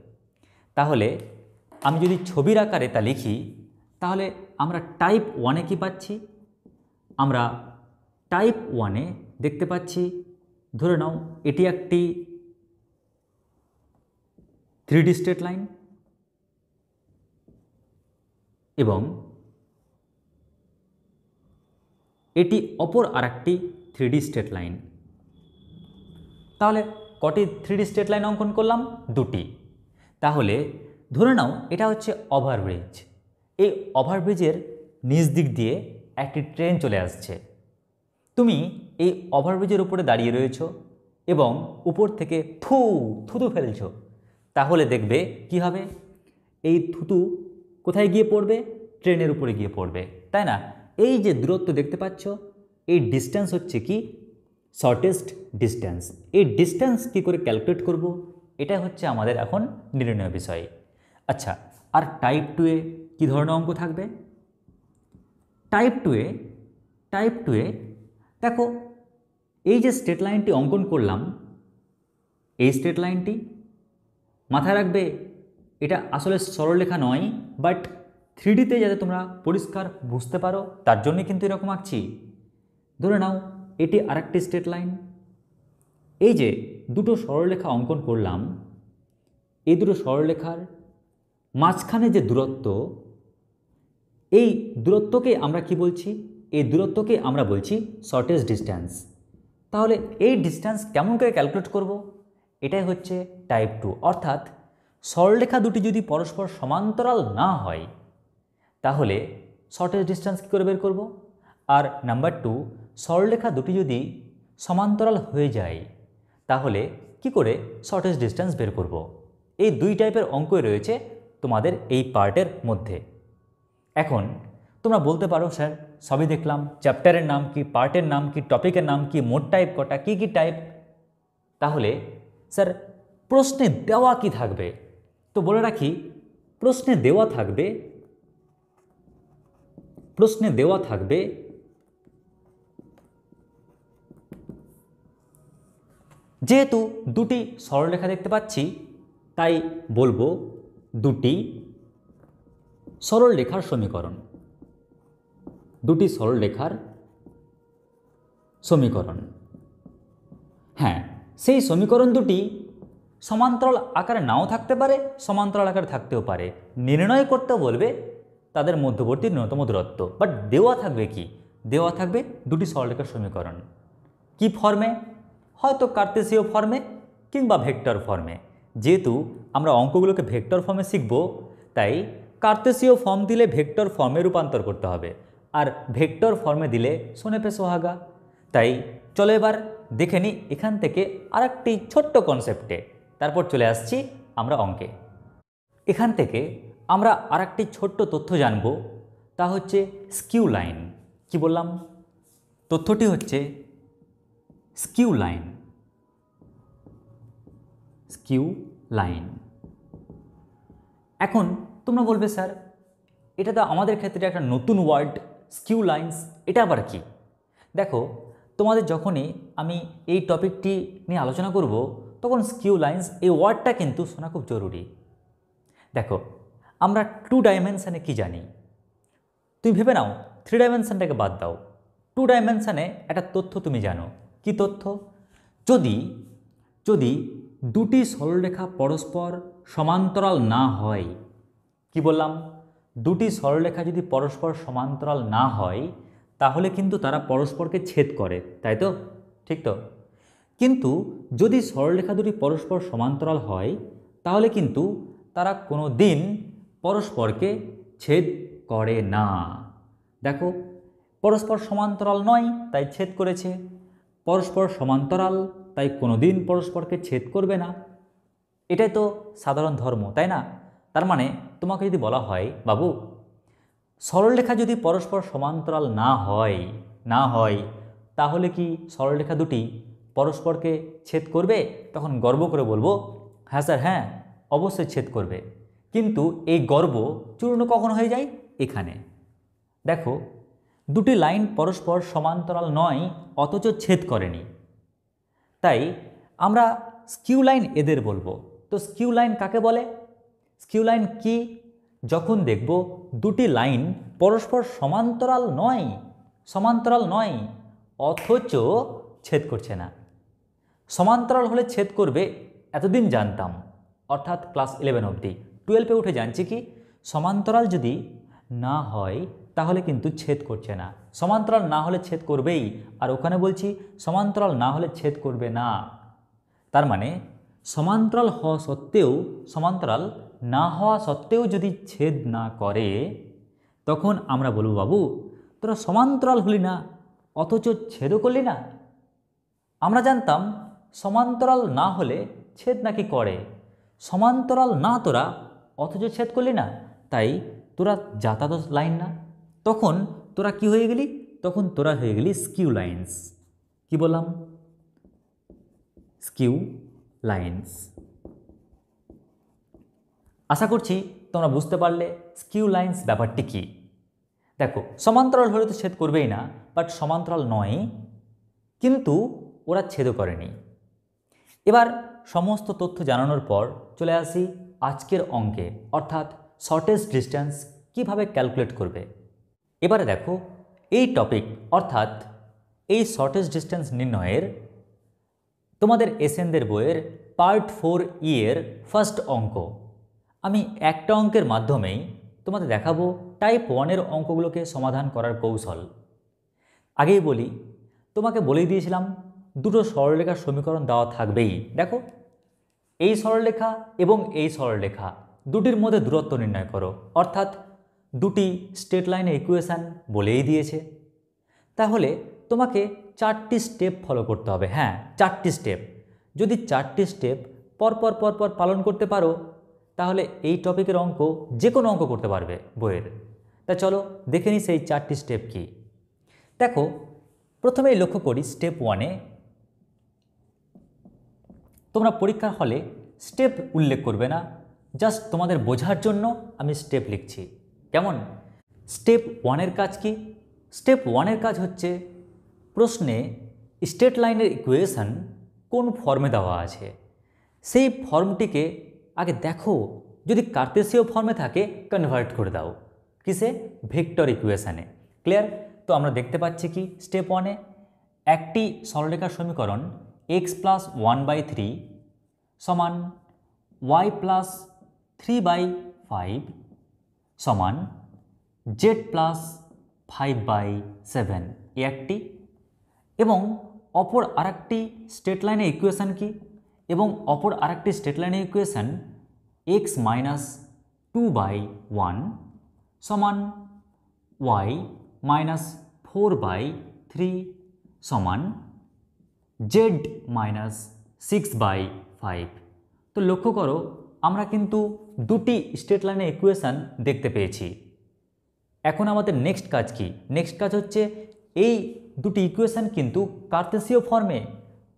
তাহলে আমি যদি ছবির আকারে তা লিখি, তাহলে আমরা টাইপ 1-এ কী পাচ্ছি? আমরা টাইপ 1-এ দেখতে পাচ্ছি, ধরে নাও এটি একটি 3D স্ট্রেট লাইন এবং এটি অপর আরেকটি 3D স্ট্রেট লাইন। তাহলে কটি 3D স্ট্রেট লাইন অঙ্কন করলাম? দুটি। তাহলে ধরে নাও এটা হচ্ছে ওভারব্রিজ। এই ওভারব্রিজের নিচ দিক দিয়ে একটি ট্রেন চলে আসছে। তুমি এই ওভারব্রিজের উপরে দাঁড়িয়ে রয়েছো এবং উপর থেকে থুতু ফেলছো, তাহলে দেখবে কি হবে? এই থুতু কোথায় গিয়ে পড়বে? ট্রেনের উপরে গিয়ে পড়বে, তাই না? এই যে দূরত্ব দেখতে পাচ্ছ, এই ডিস্ট্যান্স হচ্ছে কি? Shortest distance. এই ডিস্ট্যান্স কী করে ক্যালকুলেট করব, এটা হচ্ছে আমাদের এখন নির্ণয় বিষয়। আচ্ছা, আর টাইপ 2-এ কী ধরনের অঙ্ক থাকবে? টাইপ 2-এ দেখো, এই যে স্ট্রেট লাইনটি অঙ্কন করলাম, এই স্ট্রেট লাইনটি মাথায় রাখবে এটা আসলে সরলরেখা নয়, বাট 3Dতে যাতে তোমরা পরিষ্কার বুঝতে পারো তার জন্যই কিন্তু এরকম আঁকছি। ধরে নাও এটি আরেকটি স্ট্রেট লাইন। এই যে দুটো সরলরেখা অঙ্কন করলাম, এই দুটো সরলরেখার মাঝখানে যে দূরত্ব, এই দূরত্বকে আমরা কি বলছি? এই দূরত্বকে আমরা বলছি শর্টেজ ডিস্ট্যান্স। তাহলে এই ডিস্ট্যান্স কেমন করে ক্যালকুলেট করব? এটাই হচ্ছে টাইপ 2। অর্থাৎ সরলরেখা দুটি যদি পরস্পর সমান্তরাল না হয় তাহলে শর্টেজ ডিস্ট্যান্স কী করে বের করব? আর নাম্বার 2, সরলরেখা দুটি যদি সমান্তরাল হয়ে যায় তাহলে কি করে শর্টেজ ডিস্ট্যান্স বের করব? এই দুই টাইপের অঙ্কই রয়েছে তোমাদের এই পার্টের মধ্যে। এখন তোমরা বলতে পারো, স্যার সবই দেখলাম, চ্যাপ্টারের নাম কি, পার্টের নাম কি, টপিকের নাম কি, মোট টাইপ কটা, কি কি টাইপ, তাহলে স্যার প্রশ্নে দেওয়া কি থাকবে? তো বলে রাখি, প্রশ্নে দেওয়া থাকবে যেহেতু দুটি সরলরেখা দেখতে পাচ্ছি তাই বলবো দুটি সরলরেখার সমীকরণ। দুটি সরলরেখার সমীকরণ। হ্যাঁ, সেই সমীকরণ দুটি সমান্তরাল আকারে নাও থাকতে পারে, সমান্তরাল আকারে থাকতেও পারে। নির্ণয় করতে বলবে তাদের মধ্যবর্তী ন্যূনতম দূরত্ব, বাট দেওয়া থাকবে কি? দেওয়া থাকবে দুটি সরলরেখার সমীকরণ। কি ফর্মে? হয়তো কার্তেসীয় ফর্মে কিংবা ভেক্টর ফর্মে। যেহেতু আমরা অঙ্কগুলোকে ভেক্টর ফর্মে শিখব, তাই কার্তেসীয় ফর্ম দিলে ভেক্টর ফর্মে রূপান্তর করতে হবে, আর ভেক্টর ফর্মে দিলে সোনে পে সোহাগা। তাই চলো এবার দেখে নিই এখান থেকে আরেকটি ছোট্ট কনসেপ্টে, তারপর চলে আসছি আমরা অঙ্কে। এখান থেকে আমরা আরেকটি ছোট্ট তথ্য জানব, তা হচ্ছে স্কিউ লাইন। কি বললাম? তথ্যটি হচ্ছে স্কিউ লাইন। Skew line. এখন তোমরা বলবে স্যার এটা তো আমাদের ক্ষেত্রে একটা নতুন ওয়ার্ড, স্কিউ লাইন্স, এটা আবার কি? দেখো, তোমাদের যখনই আমি এই টপিকটি নিয়ে আলোচনা করব তখন স্কিউ লাইন্স এই ওয়ার্ডটা কিন্তু শোনা খুব জরুরি। দেখো, আমরা 2 ডাইমেনশানে কি জানি? তুমি ভেবে নাও 3 ডাইমেনশানটাকে বাদ দাও, 2 ডাইমেনশানে একটা তথ্য তুমি জানো। কি তথ্য? যদি যদি দুটি সরলরেখা পরস্পর সমান্তরাল না হয়, কি বললাম? দুটি সরলরেখা যদি পরস্পর সমান্তরাল না হয় তাহলে কিন্তু তারা পরস্পরকে ছেদ করে, তাই তো? ঠিক তো? কিন্তু যদি সরলরেখা দুটি পরস্পর সমান্তরাল হয় তাহলে কিন্তু তারা কোনো দিন পরস্পরকে ছেদ করে না। দেখো, পরস্পর সমান্তরাল নয় তাই ছেদ করেছে, পরস্পর সমান্তরাল তাই কোনো দিন পরস্পরকে ছেদ করবে না। এটাই তো সাধারণ ধর্ম, তাই না? তার মানে তোমাকে যদি বলা হয় বাবু সরলরেখা যদি পরস্পর সমান্তরাল না হয় তাহলে কি সরলরেখা দুটি পরস্পরকে ছেদ করবে? তখন গর্ব করে বলবো হ্যাঁ স্যার, হ্যাঁ অবশ্যই ছেদ করবে। কিন্তু এই গর্ব চূর্ণ কখন হয়ে যায়? এখানে দেখো, দুটি লাইন পরস্পর সমান্তরাল নয় অথচ ছেদ করেনি, তাই আমরা স্কিউ লাইন এদের বলবো। তো স্কিউ লাইন কাকে বলে? স্কিউ লাইন কি? যখন দেখব দুটি লাইন পরস্পর সমান্তরাল নয় অথচ ছেদ করছে না। সমান্তরাল হলে ছেদ করবে এতদিন জানতাম, অর্থাৎ ক্লাস 11 অবধি। 12-এ উঠে জানছি কি সমান্তরাল যদি না হয় তাহলে কিন্তু ছেদ করছে না। সমান্তরাল না হলে ছেদ করবেই, আর ওখানে বলছি সমান্তরাল না হলে ছেদ করবে না। তার মানে সমান্তরাল না হওয়া সত্ত্বেও যদি ছেদ না করে তখন আমরা বলবো বাবু তোরা সমান্তরাল হলি না অথচ ছেদও করলি না। আমরা জানতাম সমান্তরাল না হলে ছেদ নাকি করে, সমান্তরাল না তোরা অথচ ছেদ করলি না, তাই তোরা যাতায়াত লাইন না। তখন তোরা কি হয়ে গেলি? তখন তোরা হয়ে গেলি স্কিউ লাইন্স। কি বললাম? Skew lines. আশা করছি তোমরা বুঝতে পারলে স্কিউ লাইন্স ব্যাপারটি কি। দেখো, সমান্তরাল হলে তো ছেদ করবেই না, বাট সমান্তরাল নয় কিন্তু ওরা ছেদও করেনি। এবার সমস্ত তথ্য জানানোর পর চলে আসি আজকের অঙ্কে, অর্থাৎ শর্টেস্ট ডিস্টেন্স কিভাবে ক্যালকুলেট করবে। এবারে দেখো, এই টপিক অর্থাৎ এই শর্টেস্ট ডিস্টেন্স নির্ণয়ের তোমাদের এসএনদের বইয়ের পার্ট 4E এর ফার্স্ট অঙ্ক। আমি একটা অঙ্কের মাধ্যমেই তোমাদের দেখাবো টাইপ 1-এর অঙ্কগুলোকে সমাধান করার কৌশল। আগেই বলি, তোমাকে বলেই দিয়েছিলাম দুটো সরলরেখার সমীকরণ দেওয়া থাকবেই। দেখো, এই সরলরেখা এবং এই সরলরেখা দুটির মধ্যে দূরত্ব নির্ণয় করো, অর্থাৎ দুটি স্ট্রেট লাইনের ইকুয়েশান বলেই দিয়েছে। তাহলে তোমাকে 4টি স্টেপ ফলো করতে হবে। হ্যাঁ, 4টি স্টেপ। যদি 4টি স্টেপ পরপর পালন করতে পারো তাহলে এই টপিকের অঙ্ক যে কোনো অঙ্ক করতে পারবে বইয়ের। তা চলো দেখে নিই সেই 4টি স্টেপ কি। দেখো, প্রথমেই লক্ষ্য করি স্টেপ 1-এ তোমরা পরীক্ষার হলে স্টেপ উল্লেখ করবে না, জাস্ট তোমাদের বোঝার জন্য আমি স্টেপ লিখছি। কেমন? স্টেপ 1-এর কাজ কি? স্টেপ 1-এর কাজ হচ্ছে প্রশ্নে স্ট্রেট লাইনের ইকুয়েশন কোন ফর্মে দেওয়া আছে সেই ফর্মটিকে আগে দেখো, যদি কার্তেশীয় ফর্মে থাকে কনভার্ট করে দাও কিসে, ভেক্টর ইকুয়েশানে। ক্লিয়ার? তো আমরা দেখতে পাচ্ছি কি স্টেপ 1-এ একটি সরলরেখার সমীকরণ এক্স প্লাস 1/3 সমান ওয়াই প্লাস 3/5 সমান জেড প্লাস 5/7 এই একটি, এবং অপর আরেকটি স্ট্রেট লাইনের ইকুয়েশান কি, এবং অপর আরেকটি স্ট্রেট লাইনের ইকুয়েশান এক্স মাইনাস 2/1 সমান ওয়াই মাইনাস 4/3 সমান জেড মাইনাস 6/5। তো লক্ষ্য করো আমরা কিন্তু দুটি স্ট্রেট লাইনের ইকুয়েশান দেখতে পেয়েছি। এখন আমাদের নেক্সট কাজ কি? নেক্সট কাজ হচ্ছে এই দুটি ইকুয়েশান কিন্তু কার্তেশীয় ফর্মে,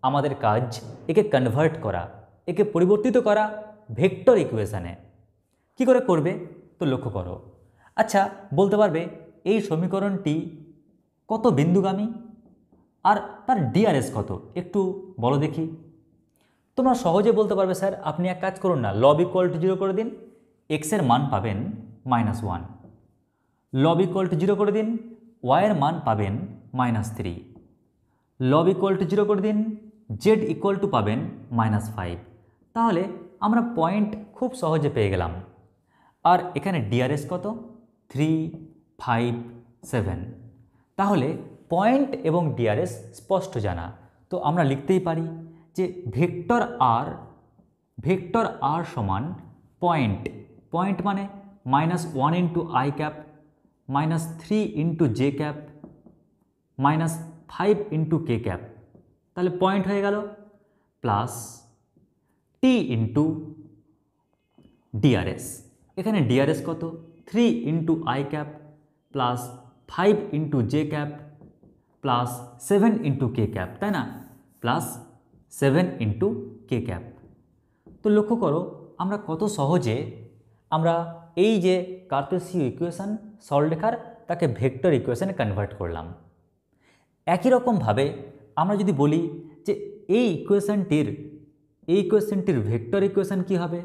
আমাদের কাজ একে কনভার্ট করা, একে পরিবর্তিত করা ভেক্টর ইকুয়েশানে। কি করে করবে? তো লক্ষ্য করো। আচ্ছা বলতে পারবে এই সমীকরণটি কত বিন্দুগামী আর তার ডিআরএস কত, একটু বলো দেখি। তোমরা সহজে বলতে পারবে স্যার আপনি এক কাজ করুন না, লব ইকুয়াল টু 0 করে দিন, এক্সের মান পাবেন -1, লব ইকুয়াল টু 0 করে দিন, ওয়াইয়ের মান পাবেন -3, লব ইকুয়াল টু 0 করে দিন, জেড ইকুয়াল টু পাবেন -5। তাহলে আমরা পয়েন্ট খুব সহজে পেয়ে গেলাম। আর এখানে ডিআরএস কত? 3, 5, 7। তাহলে পয়েন্ট এবং ডিআরএস স্পষ্ট জানা, তো আমরা লিখতেই পারি যে ভেক্টর আর সমান পয়েন্ট, পয়েন্ট মানে -1 into I cap, -3 into J cap, -5 into K cap, তাহলে পয়েন্ট হয়ে গেল, প্লাস টি ইন্টু ডিআরএস। এখানে ডিআরএস কত? 3 into I cap plus 5 into J cap plus 7 into K cap, তাই না? Plus 7 into K cap. তো লক্ষ্য করো আমরা কত সহজে আমরা এই যে কার্তেশীয় ইকুয়েশান সরলরেখার তাকে ভেক্টর ইকুয়েশানে কনভার্ট করলাম। একই রকমভাবে আমরা যদি বলি যে এই ইকুয়েশানটির ভেক্টর ইকুয়েশান কি হবে,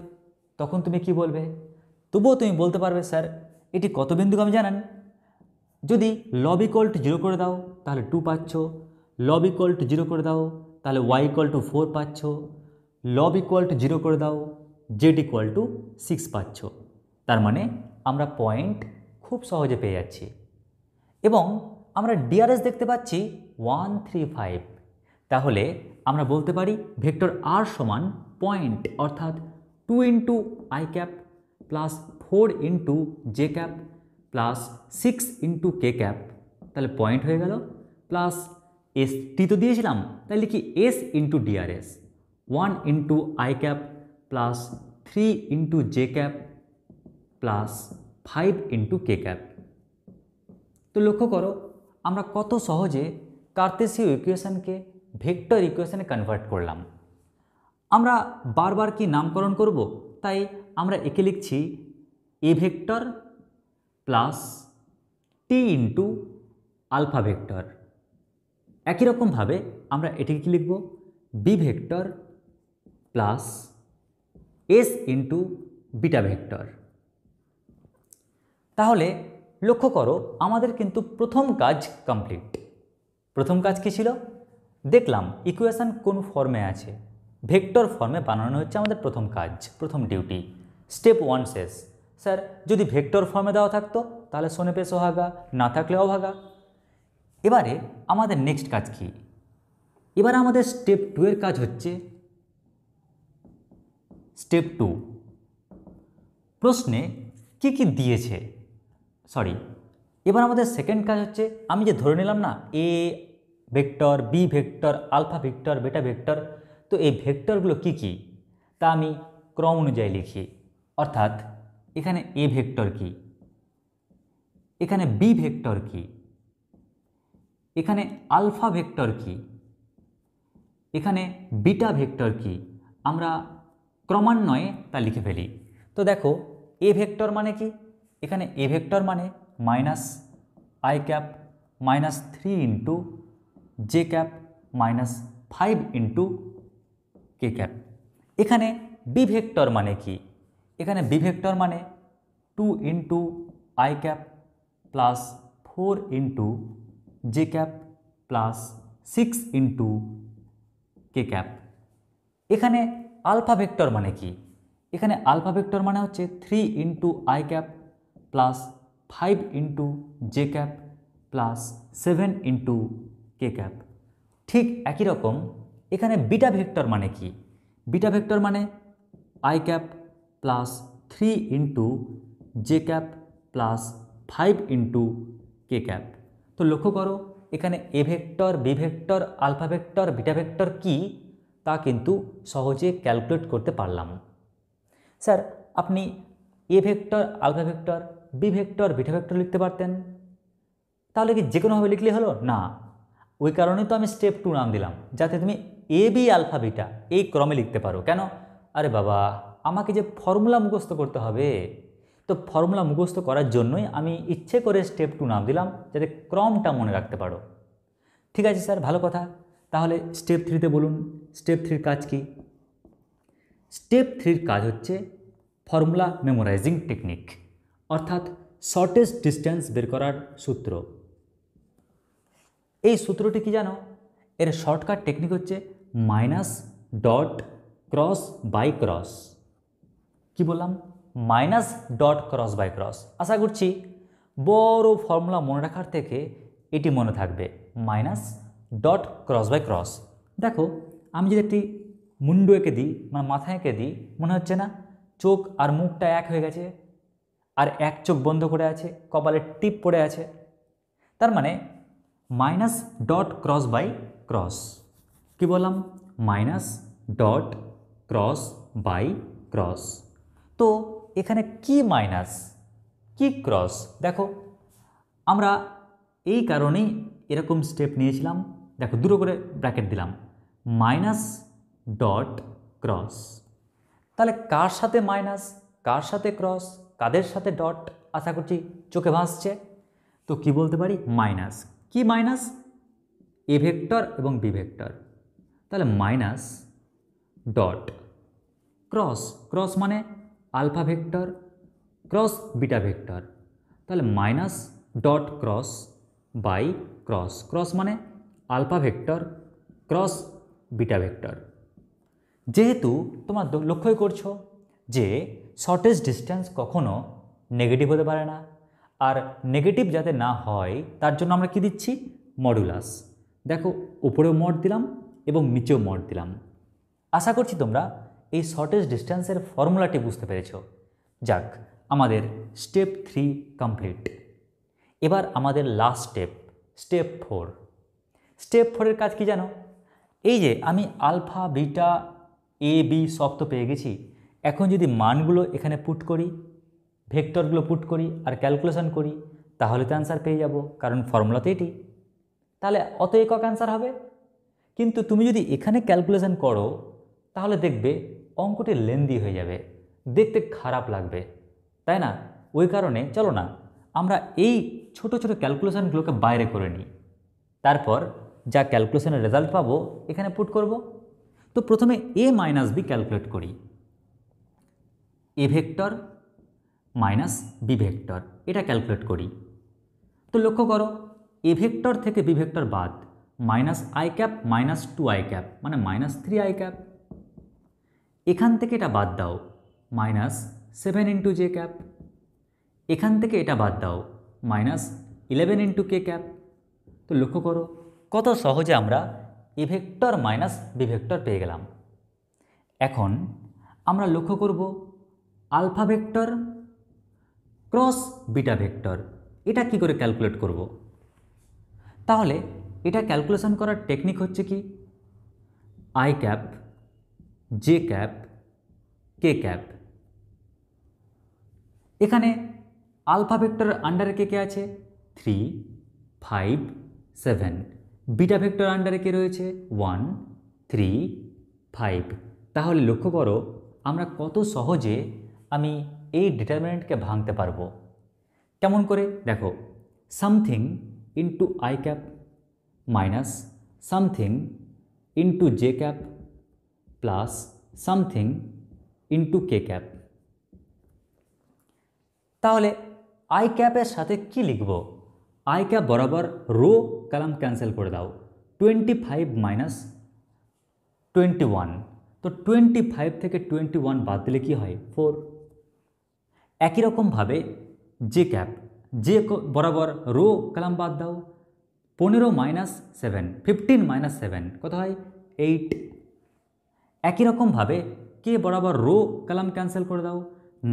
তখন তুমি কি বলবে? তবুও তুমি বলতে পারবে স্যার এটি কত বিন্দুগামী জানেন? যদি লব ইকুয়াল টু 0 করে দাও তাহলে 2 পাচ্ছ, লব ইকুয়াল টু 0 করে দাও তাহলে ওয়াই ইকুয়াল টু 4 পাচ্ছ, লব ইকুয়াল টু 0 করে দাও জেড ইকুয়াল টু 6 পাচ্ছ। তার মানে আমরা পয়েন্ট খুব সহজে পেয়ে যাচ্ছি, এবং আমরা ডিআরএস দেখতে পাচ্ছি 1, 3, 5। তাহলে আমরা বলতে পারি ভেক্টর আর সমান পয়েন্ট, অর্থাৎ 2 into I cap plus 4 into J cap plus 6 into K cap, তাহলে পয়েন্ট হয়ে গেল, প্লাস এস টি তো দিয়েছিলাম, তাহলে লিখি S into DRS 1 into I cap plus 3 into J cap plus 5 into K cap. তো লক্ষ্য করো আমরা কত সহজে কার্তেশীয় ইকুয়েশানকে ভেক্টর ইকুয়েশানে কনভার্ট করলাম। আমরা বারবার কি নামকরণ করব, তাই আমরা একে লিখছি A vector plus T into alpha vector. একই রকমভাবে আমরা এটিকে কি লিখব? B vector plus S into beta vector. তাহলে লক্ষ্য করো আমাদের কিন্তু প্রথম কাজ কমপ্লিট। প্রথম কাজ কি ছিল? দেখলাম ইকুয়েশান কোন ফর্মে আছে, ভেক্টর ফর্মে বানানো হচ্ছে আমাদের প্রথম কাজ, প্রথম ডিউটি। স্টেপ 1 শেষ। স্যার যদি ভেক্টর ফর্মে দেওয়া থাকতো তাহলে সোনে পে সোহাগা, না থাকলে অভাগা। এবারে আমাদের নেক্সট কাজ কি? এবার আমাদের স্টেপ 2 এর কাজ হচ্ছে স্টেপ 2, প্রশ্নে কি কি দিয়েছে, এবার আমাদের সেকেন্ড কাজ হচ্ছে আমি যে ধরে নিলাম না A vector, B vector, alpha vector, beta vector, তো এই ভেক্টরগুলো কি কি তা আমি ক্রম অনুযায়ী লিখি। অর্থাৎ এখানে এ ভেক্টর কি, এখানে বি ভেক্টর কি, এখানে আলফা ভেক্টর কি, এখানে বিটা ভেক্টর কি, আমরা ক্রমান্বয়ে তা লিখে ফেলি। তো দেখো এ ভেক্টর মানে কি, এখানে এ ভেক্টর মানে minus I cap -3 into J cap -5 into K cap. এখানে বি ভেক্টর মানে কি? এখানে বি ভেক্টর মানে 2 into I cap plus 4 into J cap plus 6 into K cap. এখানে আলফা ভেক্টর মানে কি? এখানে আলফা ভেক্টর মানে হচ্ছে 3 into I cap plus 5 into J cap plus 7 into K cap. ঠিক একই রকম এখানে বিটা ভেক্টর মানে কি? বিটা ভেক্টর মানে I cap plus 3 into J cap plus 5 into K cap. তো লক্ষ্য করো এখানে A vector, B vector, alpha vector, beta vector কি তা কিন্তু সহজে ক্যালকুলেট করতে পারলাম। স্যার আপনি A vector, alpha vector, B vector, beta vector লিখতে পারতেন, তাহলে কি যে কোনোভাবে লিখলে হলো না? ওই কারণেই তো আমি স্টেপ 2 নাম দিলাম, যাতে তুমি এ বি আলফা বিটা এই ক্রমে লিখতে পারো। কেন? আরে বাবা, আমাকে যে ফর্মুলা মুখস্থ করতে হবে, তো ফর্মুলা মুখস্থ করার জন্যই আমি ইচ্ছে করে স্টেপ 2 নাম দিলাম, যাতে ক্রমটা মনে রাখতে পারো। ঠিক আছে স্যার, ভালো কথা। তাহলে স্টেপ 3তে বলুন, স্টেপ 3 কাজ কি? স্টেপ 3 কাজ হচ্ছে ফর্মুলা মেমোরাইজিং টেকনিক, অর্থাৎ শর্টেস্ট ডিস্টেন্স বের করার সূত্র। এই সূত্রটি কি জানো? এর শর্টকাট টেকনিক হচ্ছে minus dot cross by cross. কি বললাম? Minus dot cross by cross. আশা করছি বড় ফর্মুলা মনে রাখার থেকে এটি মনে থাকবে, minus dot cross by cross. দেখো আমি যদি একটি মুন্ডু এঁকে দিই, মানে মাথা এঁকে দিই, মনে হচ্ছে না চোখ আর মুখটা এক হয়ে গেছে, আর এক চোখ বন্ধ করে আছে, কপালে টিপ পড়ে আছে। তার মানে minus dot cross by cross. কি বললাম? Minus dot cross by cross. তো এখানে কি মাইনাস কি ক্রস? দেখো আমরা এই কারণেই এরকম স্টেপ নিয়েছিলাম। দেখো দুটো করে ব্র্যাকেট দিলাম, মাইনাস ডট ক্রস। তাহলে কার সাথে মাইনাস, কার সাথে ক্রস, কাদের সাথে ডট? আশা করছি চোখে ভাসছে। তো কি বলতে পারি? মাইনাস। কি মাইনাস? এ ভেক্টর এবং বি ভেক্টর। তাহলে মাইনাস ডট ক্রস, ক্রস মানে alpha vector cross beta vector. তাহলে minus dot cross by cross, cross মানে alpha vector cross beta vector. যেহেতু তোমরা লক্ষ্যই করছো যে শর্টেস্ট ডিস্টেন্স কখনো নেগেটিভ হতে পারে না, আর নেগেটিভ যাতে না হয় তার জন্য আমরা কি দিচ্ছি? মডুলাস। দেখো উপরেও মড দিলাম এবং নিচেও মড দিলাম। আশা করছি তোমরা এই শর্টেস্ট ডিস্টেন্সের ফর্মুলাটি বুঝতে পেরেছ। যাক, আমাদের স্টেপ 3 কমপ্লিট। এবার আমাদের লাস্ট স্টেপ, স্টেপ 4। স্টেপ 4-এর কাজ কি জানো? এই যে আমি আলফা বিটা এ বি সব তো পেয়ে গেছি, এখন যদি মানগুলো এখানে পুট করি, ভেক্টরগুলো পুট করি আর ক্যালকুলেশন করি, তাহলে তো অ্যান্সার পেয়ে যাব, কারণ ফর্মুলাতে এটি। তাহলে অত একক অ্যান্সার হবে। কিন্তু তুমি যদি এখানে ক্যালকুলেশন করো তাহলে দেখবে অঙ্কটি লেন্দি হয়ে যাবে, দেখতে খারাপ লাগবে, তাই না? ওই কারণে চলো না আমরা এই ছোট ছোট ক্যালকুলেশনগুলোকে বাইরে করে নিই, তারপর যা ক্যালকুলেশনের রেজাল্ট পাবো এখানে পুট করব। তো প্রথমে এ মাইনাস বি ক্যালকুলেট করি। A vector minus B vector, এটা ক্যালকুলেট করি। তো লক্ষ্য করো এ ভেক্টর থেকে বি ভেক্টর বাদ, minus I cap minus 2 I cap মানে মাইনাস 3 আই ক্যাপ। এখান থেকে এটা বাদ দাও, মাইনাস 7 ইন্টু জে ক্যাপ। এখান থেকে এটা বাদ দাও, মাইনাস 11 ইন্টু কে ক্যাপ। তো লক্ষ্য করো কত সহজে আমরা A vector minus B vector পেয়ে গেলাম। এখন আমরা লক্ষ্য করব alpha vector cross beta vector, এটা কি করে ক্যালকুলেট করব? তাহলে এটা ক্যালকুলেশন করার টেকনিক হচ্ছে কি? I cap J cap K cap. এখানে আলফা ভেক্টরের আন্ডারে কে কে আছে? 3, 5, 7। বিটা ভেক্টর আন্ডারে কে রয়েছে? 1, 3, 5। তাহলে লক্ষ্য করো আমরা কত সহজে আমি এই ডিটারমিনেন্টকে ভাঙতে পারবো। কেমন করে? দেখো, something into I cap minus something into J cap plus something into K cap. তাহলে আই ক্যাপের সাথে কি লিখব? আই ক্যাপ বরাবর রো কলাম ক্যান্সেল করে দাও। 25 মাইনাস 21, তো 25 থেকে 21 বাদ দিলে কি হয়? 4। একই রকমভাবে জে ক্যাপ, জে বরাবর রো কলাম বাদ দাও। 15 মাইনাস 7, 15 মাইনাস 7 কত হয়? 8। একই রকমভাবে কে বরাবর রো কলাম ক্যান্সেল করে দাও।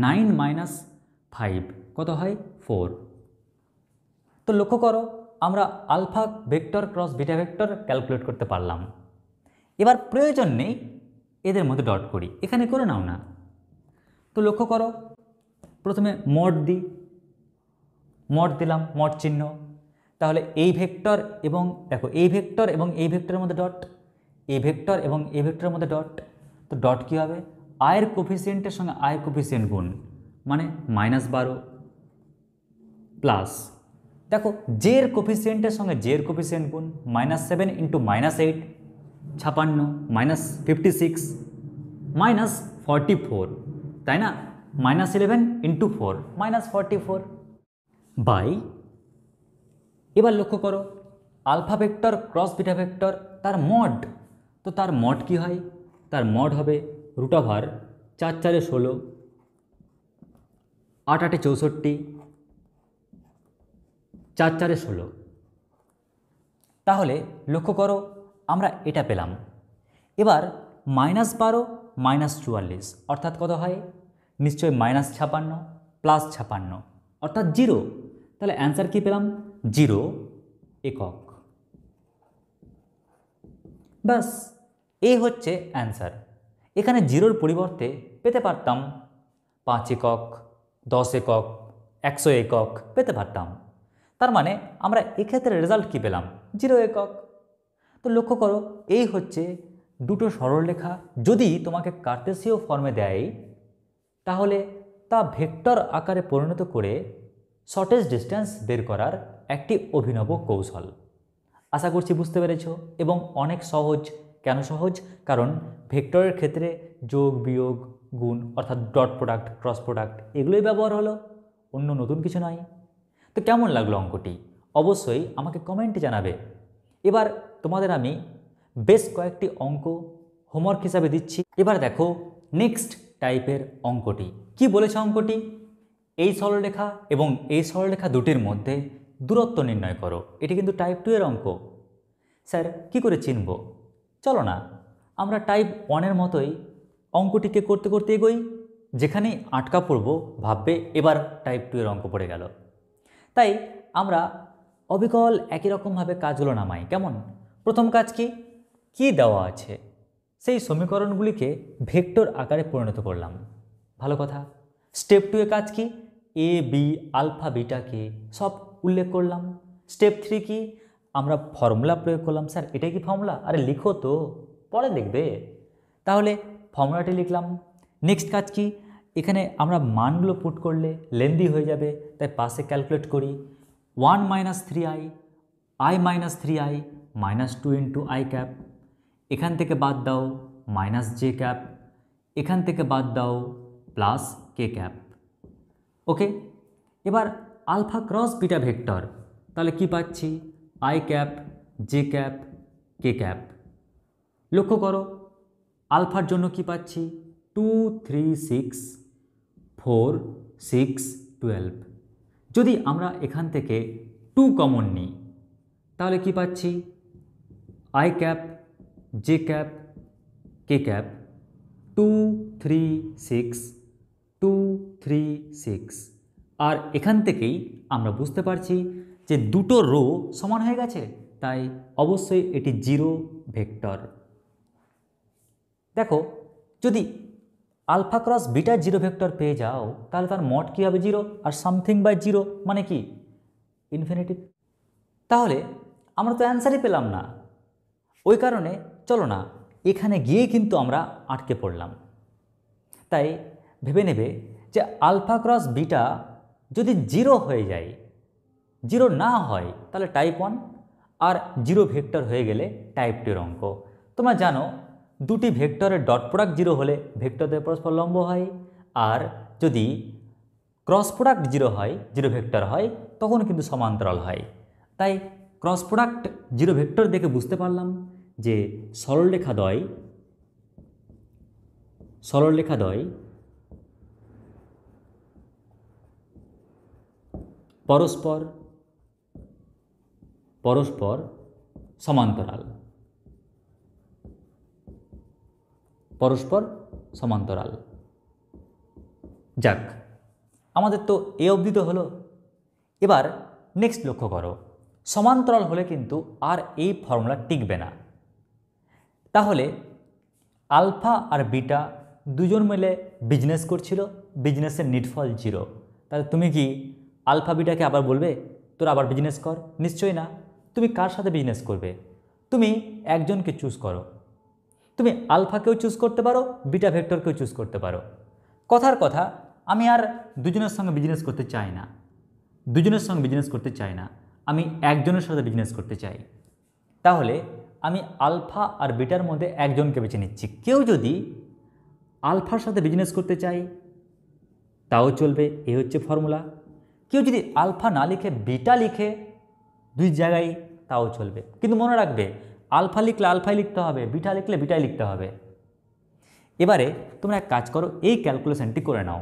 9 মাইনাস 5 কত হয়? 4। তো লক্ষ্য করো আমরা alpha vector cross beta vector calculate করতে পারলাম। এবার প্রয়োজন নেই এদের মধ্যে ডট করি, এখানে করে নাও না। তো লক্ষ্য করো প্রথমে মড দিই, মড দিলাম, মড চিহ্ন। তাহলে এই ভেক্টর এবং দেখো এই ভেক্টর এবং এই ভেক্টরের মধ্যে ডট, এই ভেক্টর এবং এই ভেক্টরের মধ্যে ডট। তো ডট কী হবে? আয়ের কোফিসিয়েন্টের সঙ্গে আয়ের কোফিসিয়েন্ট গুণ, মানে -12 প্লাস দেখো জের কোফিসিয়েন্টের সঙ্গে জের কোফিসিয়েন্ট গুণ, -7 ইন্টু -8 56 -56 -44, তাই না? -11 ইন্টু 4 -44 বাই। এবার লক্ষ্য করো alpha vector cross beta vector তার মড, তো তার মড কি হয়? তার মড হবে √4 4 4 16 8 8 64 4 4 16। তাহলে লক্ষ্য করো আমরা এটা পেলাম। এবার -12 -44 অর্থাৎ কত হয়? নিশ্চয়ই -56 প্লাস 56 অর্থাৎ 0। তাহলে অ্যান্সার কি পেলাম? 0 একক। ব্যাস এই হচ্ছে অ্যান্সার। এখানে 0-র পরিবর্তে পেতে পারতাম 5 একক, 10 একক, 100 একক পেতে পারতাম। তার মানে আমরা এক্ষেত্রে রেজাল্ট কী পেলাম? 0 একক। তো লক্ষ্য করো এই হচ্ছে দুটো সরলরেখা যদি তোমাকে কার্তেসীয় ফর্মে দেয় তাহলে তা ভেক্টর আকারে পরিণত করে শর্টেস্ট ডিস্টেন্স বের করার একটি অভিনব কৌশল। আশা করছি বুঝতে পেরেছ এবং অনেক সহজ। কেন সহজ? কারণ ভেক্টরের ক্ষেত্রে যোগ বিয়োগ গুণ অর্থাৎ ডট প্রোডাক্ট ক্রস প্রোডাক্ট এগুলোই ব্যবহার হলো, অন্য নতুন কিছু নয়। তো কেমন লাগলো অঙ্কটি? অবশ্যই আমাকে কমেন্টে জানাবে। এবার তোমাদের আমি বেশ কয়েকটি অঙ্ক হোমওয়ার্ক হিসাবে দিচ্ছি। এবার দেখো নেক্সট টাইপের অঙ্কটি কি বলেছে। অঙ্কটি এই সরলরেখা এবং এই সরলরেখা দুটির মধ্যে দূরত্ব নির্ণয় করো। এটি কিন্তু টাইপ 2 এর অঙ্ক। স্যার কি করে চিনব? চলো না আমরা টাইপ 1 এর মতোই অঙ্কটিকে করতে করতে এগোই। যেখানেই আটকা পড়ব ভাববে এবার টাইপ 2 এর অঙ্ক পড়ে গেল। তাই আমরা অবিকল একই রকমভাবে কাজগুলো নামাই। কেমন? প্রথম কাজ কি? কি দেওয়া আছে সেই সমীকরণগুলিকে ভেক্টর আকারে পরিণত করলাম। ভালো কথা। স্টেপ 2 এ কাজ কি? এ বি আলফা বিটাকে সব উল্লেখ করলাম। স্টেপ 3 কি? আমরা ফর্মুলা প্রয়োগ করলাম। স্যার এটাই কি ফর্মুলা? আরে লিখো তো, পরে দেখবে। তাহলে ফর্মুলাটি লিখলাম। নেক্সট কাজ কি? এখানে আমরা মানগুলো পুট করলে লেন্দি হয়ে যাবে, তাই পাশে ক্যালকুলেট করি। 1 - 3i i - 3i -2 into I cap. এখান থেকে বাদ দাও -j ক্যাপ, এখান থেকে বাদ দাও প্লাস কে ক্যাপ। ওকে, এবার আলফা ক্রস বিটা ভেক্টর তাহলে কি পাচ্ছি? I cap, J cap, K cap. লক্ষ্য করো আলফার জন্য কি পাচ্ছি? 2 3 6 4 6 12। যদি আমরা এখান থেকে 2 কমন নিই তাহলে কি পাচ্ছি? I cap, J cap, K cap 2 3 6 2 3 6। আর এখান থেকেই আমরা বুঝতে পারছি যে দুটো রো সমান হয়ে গেছে, তাই অবশ্যই এটি 0 ভেক্টর। দেখো যদি আলফা ক্রস বিটা 0 ভেক্টর পেয়ে যাও তাহলে তার মড কী হবে? 0। আর সামথিং বাই 0 মানে কি? ইনফিনিটিভ। তাহলে আমরা তো অ্যান্সারই পেলাম না। ওই কারণে চলো না এখানে গিয়ে কিন্তু আমরা আটকে পড়লাম। তাই ভেবে নেবে যে আলফা ক্রস বিটা যদি 0 হয়ে যায়, 0 না হয় তাহলে টাইপ 1, আর 0 ভেক্টর হয়ে গেলে টাইপ 2 এর অঙ্ক। তোমরা জানো দুটি ভেক্টরের ডট প্রোডাক্ট 0 হলে ভেক্টরদের পরস্পর লম্ব হয়, আর যদি ক্রস প্রোডাক্ট 0 হয়, 0 ভেক্টর হয়, তখন কিন্তু সমান্তরাল হয়। তাই ক্রস প্রোডাক্ট 0 ভেক্টর দেখে বুঝতে পারলাম যে সরলরেখাদ্বয় পরস্পর সমান্তরাল। যাক, আমাদের তো এ অবধি তো হলো। এবার নেক্সট লক্ষ্য করো, সমান্তরাল হলে কিন্তু আর এই ফর্মুলা টিকবে না। তাহলে আলফা আর বিটা দুজন মিলে বিজনেস করছিল, বিজনেসের নিটফল 0। তাহলে তুমি কি আলফা বিটাকে আবার বলবে তোরা আবার বিজনেস কর? নিশ্চয়ই না। তুমি কার সাথে বিজনেস করবে? তুমি একজনকে চুজ করো। তুমি আলফাকেও চুজ করতে পারো, বিটা ভেক্টরকেও চুজ করতে পারো। কথার কথা, আমি আর দুজনের সঙ্গে বিজনেস করতে চাই না, আমি একজনের সাথে বিজনেস করতে চাই। তাহলে আমি আলফা আর বিটার মধ্যে একজনকে বেছে নিচ্ছি। কেউ যদি আলফার সাথে বিজনেস করতে চাই তাও চলবে, এই হচ্ছে ফর্মুলা। কেউ যদি আলফা না লিখে বিটা লিখে দুই জায়গায় তাও চলবে, কিন্তু মনে রাখবে আলফা লিখলে আলফাই লিখতে হবে, বিটা লিখলে বিটাই লিখতে হবে। এবারে তোমরা এক কাজ করো, এই ক্যালকুলেশনটি করে নাও।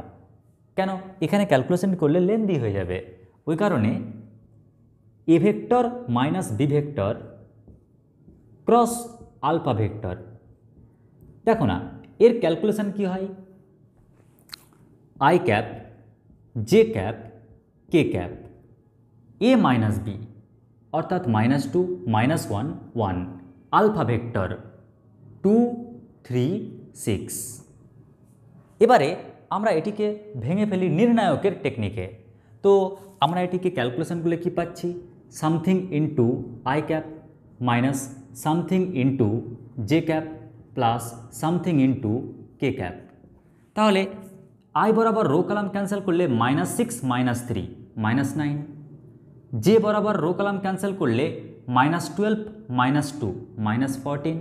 কেন? এখানে ক্যালকুলেশন করলে লেন্দি হয়ে যাবে, ওই কারণে A vector minus B vector cross alpha vector. দেখো না এর ক্যালকুলেশন কি হয়, I cap J cap K cap A minus B, অর্থাৎ -2 -1 1 আলফা ভেক্টর 2 3 6। এবারে আমরা এটিকে ভেঙে ফেলি নির্ণায়কের টেকনিকে। তো আমরা এটিকে ক্যালকুলেশনগুলো কি পাচ্ছি, something into I cap minus something into J cap plus something into K cap. তাহলে আই বরাবর রো কলাম ক্যান্সেল করলে -6 -3 -9, জে বরাবর রো কলাম ক্যান্সেল করলে -12 -2 -14,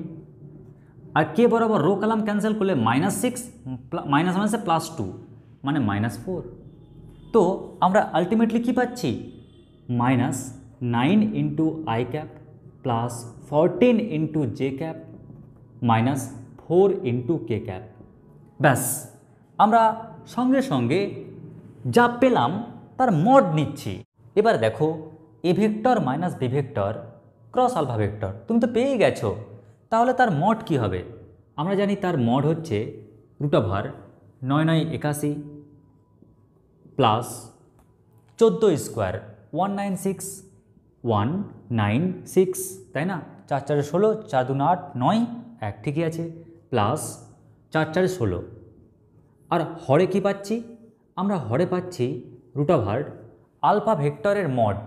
আর কে বরাবর রো কলাম ক্যান্সেল করলে -6 +2 মানে -4। তো আমরা আলটিমেটলি কি পাচ্ছি, -9 into I cap plus 14 into J cap -4 into K cap. ব্যাস, আমরা সঙ্গে সঙ্গে যা পেলাম তার মড নিচ্ছি। এবার দেখো A vector minus B vector cross alpha vector তুমি তো পেয়ে গেছো, তাহলে তার মড কি হবে? আমরা জানি তার মড হচ্ছে √9 9 81 প্লাস 14 স্কোয়ার 196, তাই না? 4 4 16, 4 2 8 9 1, ঠিকই আছে, প্লাস 4 4 16। আর হরে কি পাচ্ছি? আমরা হরে পাচ্ছি √9 আলফা ভেক্টরের মড,